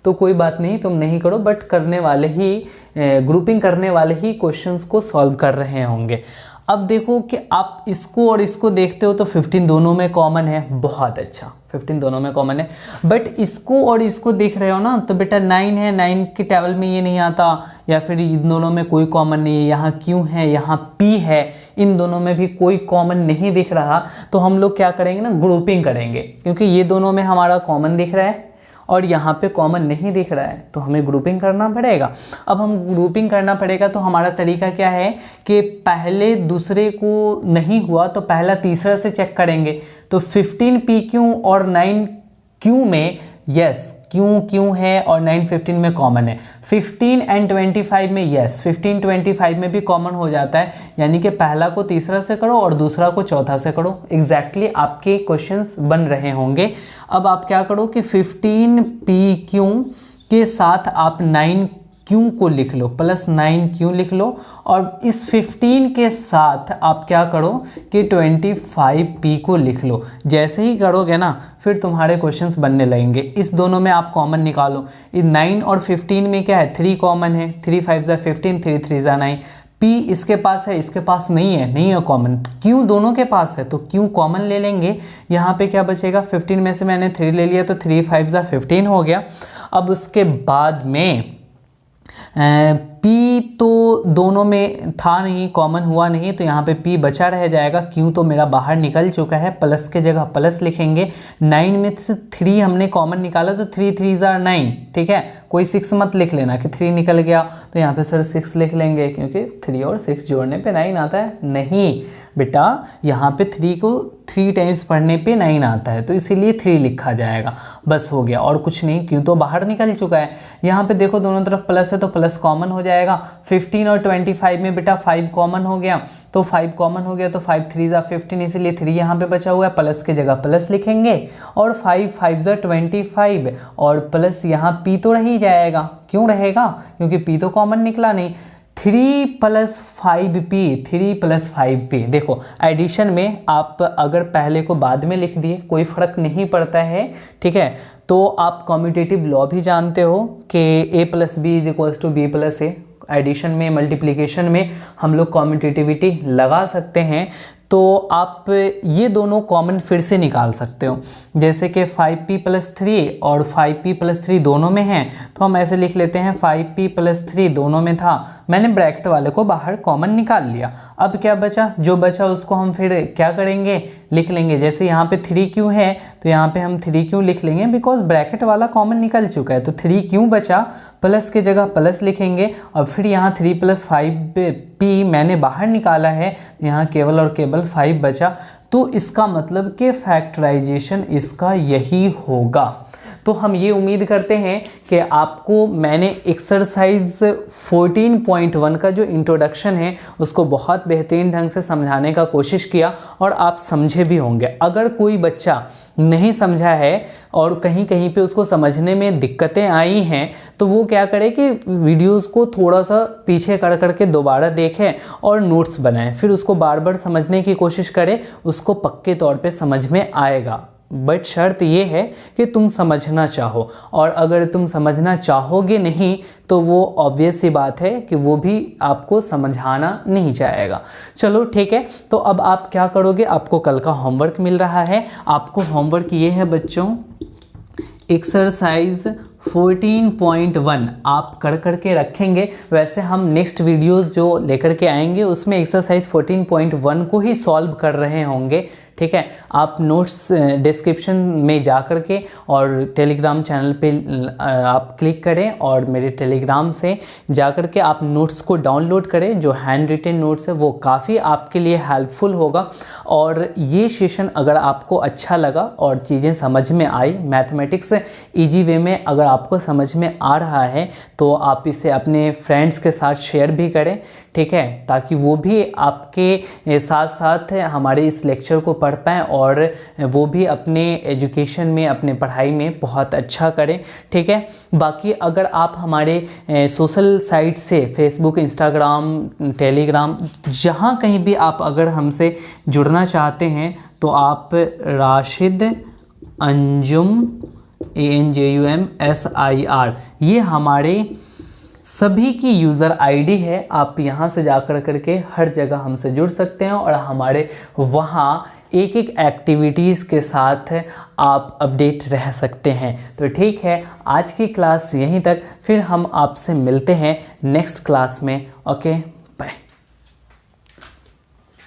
तो कोई बात नहीं, तुम नहीं करो, बट करने वाले ही ग्रुपिंग करने वाले ही क्वेश्चंस को सॉल्व कर रहे होंगे। अब देखो कि आप इसको और इसको देखते हो तो 15 दोनों में कॉमन है, बहुत अच्छा, 15 दोनों में कॉमन है। बट इसको और इसको देख रहे हो ना, तो बेटा 9 है, 9 के टेबल में ये नहीं आता, या फिर इन दोनों में कोई कॉमन नहीं है, यहाँ Q है, यहाँ P है, इन दोनों में भी कोई कॉमन नहीं दिख रहा। तो हम लोग क्या करेंगे ना, ग्रुपिंग करेंगे, क्योंकि ये दोनों में हमारा कॉमन दिख रहा है और यहाँ पे कॉमन नहीं दिख रहा है, तो हमें ग्रुपिंग करना पड़ेगा। अब हम ग्रुपिंग करना पड़ेगा तो हमारा तरीका क्या है कि पहले दूसरे को नहीं हुआ तो पहला तीसरा से चेक करेंगे। तो 15PQ और 9Q में यस Q है और 9-15 में कॉमन है। 15 एंड 25 में यस 15-25 में भी कॉमन हो जाता है, यानी कि पहला को तीसरा से करो और दूसरा को चौथा से करो। एग्जैक्टली आपके क्वेश्चंस बन रहे होंगे। अब आप क्या करो कि 15PQ के साथ आप 9Q को लिख लो, प्लस 9Q लिख लो, और इस 15 के साथ आप क्या करो कि 25P को लिख लो। जैसे ही करोगे ना फिर तुम्हारे क्वेश्चंस बनने लगेंगे। इस दोनों में आप कॉमन निकालो। 9 और 15 में क्या है, 3 कॉमन है, 3 5 15, 3 3 9। P इसके पास है, इसके पास नहीं है कॉमन। Q दोनों के पास है तो Q कॉमन ले लेंगे। यहाँ पे क्या बचेगा, 15 में से मैंने 3 ले लिया तो 3 5 15 हो गया। अब उसके बाद में P तो दोनों में था नहीं, कॉमन हुआ नहीं, तो यहाँ पे P बचा रह जाएगा। Q तो मेरा बाहर निकल चुका है, प्लस के जगह प्लस लिखेंगे। 9 में से 3 हमने कॉमन निकाला तो 3 3 9, ठीक है। कोई 6 मत लिख लेना कि 3 निकल गया, तो यहाँ पे सर 6 लिख लेंगे, क्योंकि 3 और 6 जोड़ने पे 9 आता है। नहीं बेटा, यहाँ पे 3 को 3 टाइम्स पढ़ने पे 9 आता है, तो इसीलिए 3 लिखा जाएगा, बस हो गया और कुछ नहीं। क्यों तो बाहर निकल चुका है। यहाँ पे देखो दोनों तरफ प्लस है तो प्लस कॉमन हो जाएगा। 15 और 25 में बेटा 5 कॉमन हो गया, तो 5 कॉमन हो गया तो 5 3 15, इसीलिए 3 यहाँ पे बचा हुआ है, प्लस के जगह प्लस लिखेंगे। और 5 5 25 और प्लस यहाँ P तो रह ही जाएगा। क्यों रहेगा, क्योंकि P तो कॉमन निकला नहीं। 3 + 5P, 3 + 5P। देखो एडिशन में आप अगर पहले को बाद में लिख दिए कोई फ़र्क नहीं पड़ता है, ठीक है। तो आप कम्यूटेटिव लॉ भी जानते हो कि A + B = B + A। Addition में, मल्टीप्लिकेशन में हम लोग कम्यूटेटिविटी लगा सकते हैं, तो आप ये दोनों कॉमन फिर से निकाल सकते हो। जैसे कि 5P + 3 और 5P + 3 दोनों में हैं, तो हम ऐसे लिख लेते हैं 5P + 3 दोनों में था, मैंने ब्रैकेट वाले को बाहर कॉमन निकाल लिया। अब क्या बचा, जो बचा उसको हम फिर क्या करेंगे, लिख लेंगे। जैसे यहाँ पे 3Q है तो यहाँ पे हम 3Q लिख लेंगे, बिकॉज ब्रैकेट वाला कॉमन निकल चुका है। तो 3Q बचा, प्लस के जगह प्लस लिखेंगे, और फिर यहाँ 3 + 5P मैंने बाहर निकाला है, यहाँ केवल और केवल 5 बचा। तो इसका मतलब कि फैक्टराइजेशन इसका यही होगा। तो हम ये उम्मीद करते हैं कि आपको मैंने एक्सरसाइज 14.1 का जो इंट्रोडक्शन है उसको बहुत बेहतरीन ढंग से समझाने का कोशिश किया और आप समझे भी होंगे। अगर कोई बच्चा नहीं समझा है और कहीं कहीं पे उसको समझने में दिक्कतें आई हैं, तो वो क्या करे कि वीडियोस को थोड़ा सा पीछे कर करके दोबारा देखें और नोट्स बनाएं, फिर उसको बार बार समझने की कोशिश करें, उसको पक्के तौर पे समझ में आएगा। बट शर्त ये है कि तुम समझना चाहो, और अगर तुम समझना चाहोगे नहीं तो वो ऑब्वियस सी बात है कि वो भी आपको समझाना नहीं चाहेगा। चलो ठीक है, तो अब आप क्या करोगे, आपको कल का होमवर्क मिल रहा है। आपको होमवर्क ये है बच्चों, एक्सरसाइज 14.1 आप कर करके रखेंगे। वैसे हम नेक्स्ट वीडियोस जो लेकर के आएंगे उसमें एक्सरसाइज 14.1 को ही सॉल्व कर रहे होंगे, ठीक है। आप नोट्स डिस्क्रिप्शन में जा कर के और टेलीग्राम चैनल पे आप क्लिक करें और मेरे टेलीग्राम से जा कर के आप नोट्स को डाउनलोड करें। जो हैंड रिटन नोट्स है वो काफ़ी आपके लिए हेल्पफुल होगा। और ये सेशन अगर आपको अच्छा लगा और चीज़ें समझ में आई, मैथमेटिक्स ईजी वे में अगर आपको समझ में आ रहा है, तो आप इसे अपने फ्रेंड्स के साथ शेयर भी करें, ठीक है, ताकि वो भी आपके साथ साथ हमारे इस लेक्चर को पढ़ पाएँ और वो भी अपने एजुकेशन में, अपने पढ़ाई में बहुत अच्छा करें, ठीक है। बाकी अगर आप हमारे सोशल साइट से फेसबुक, इंस्टाग्राम, टेलीग्राम, जहाँ कहीं भी आप अगर हमसे जुड़ना चाहते हैं तो आप राशिद अंजुम ANJUMSIR, ये हमारे सभी की यूज़र आईडी है। आप यहाँ से जा करके हर जगह हमसे जुड़ सकते हैं और हमारे वहाँ एक एक एक्टिविटीज़ के साथ आप अपडेट रह सकते हैं। तो ठीक है, आज की क्लास यहीं तक, फिर हम आपसे मिलते हैं नेक्स्ट क्लास में। ओके।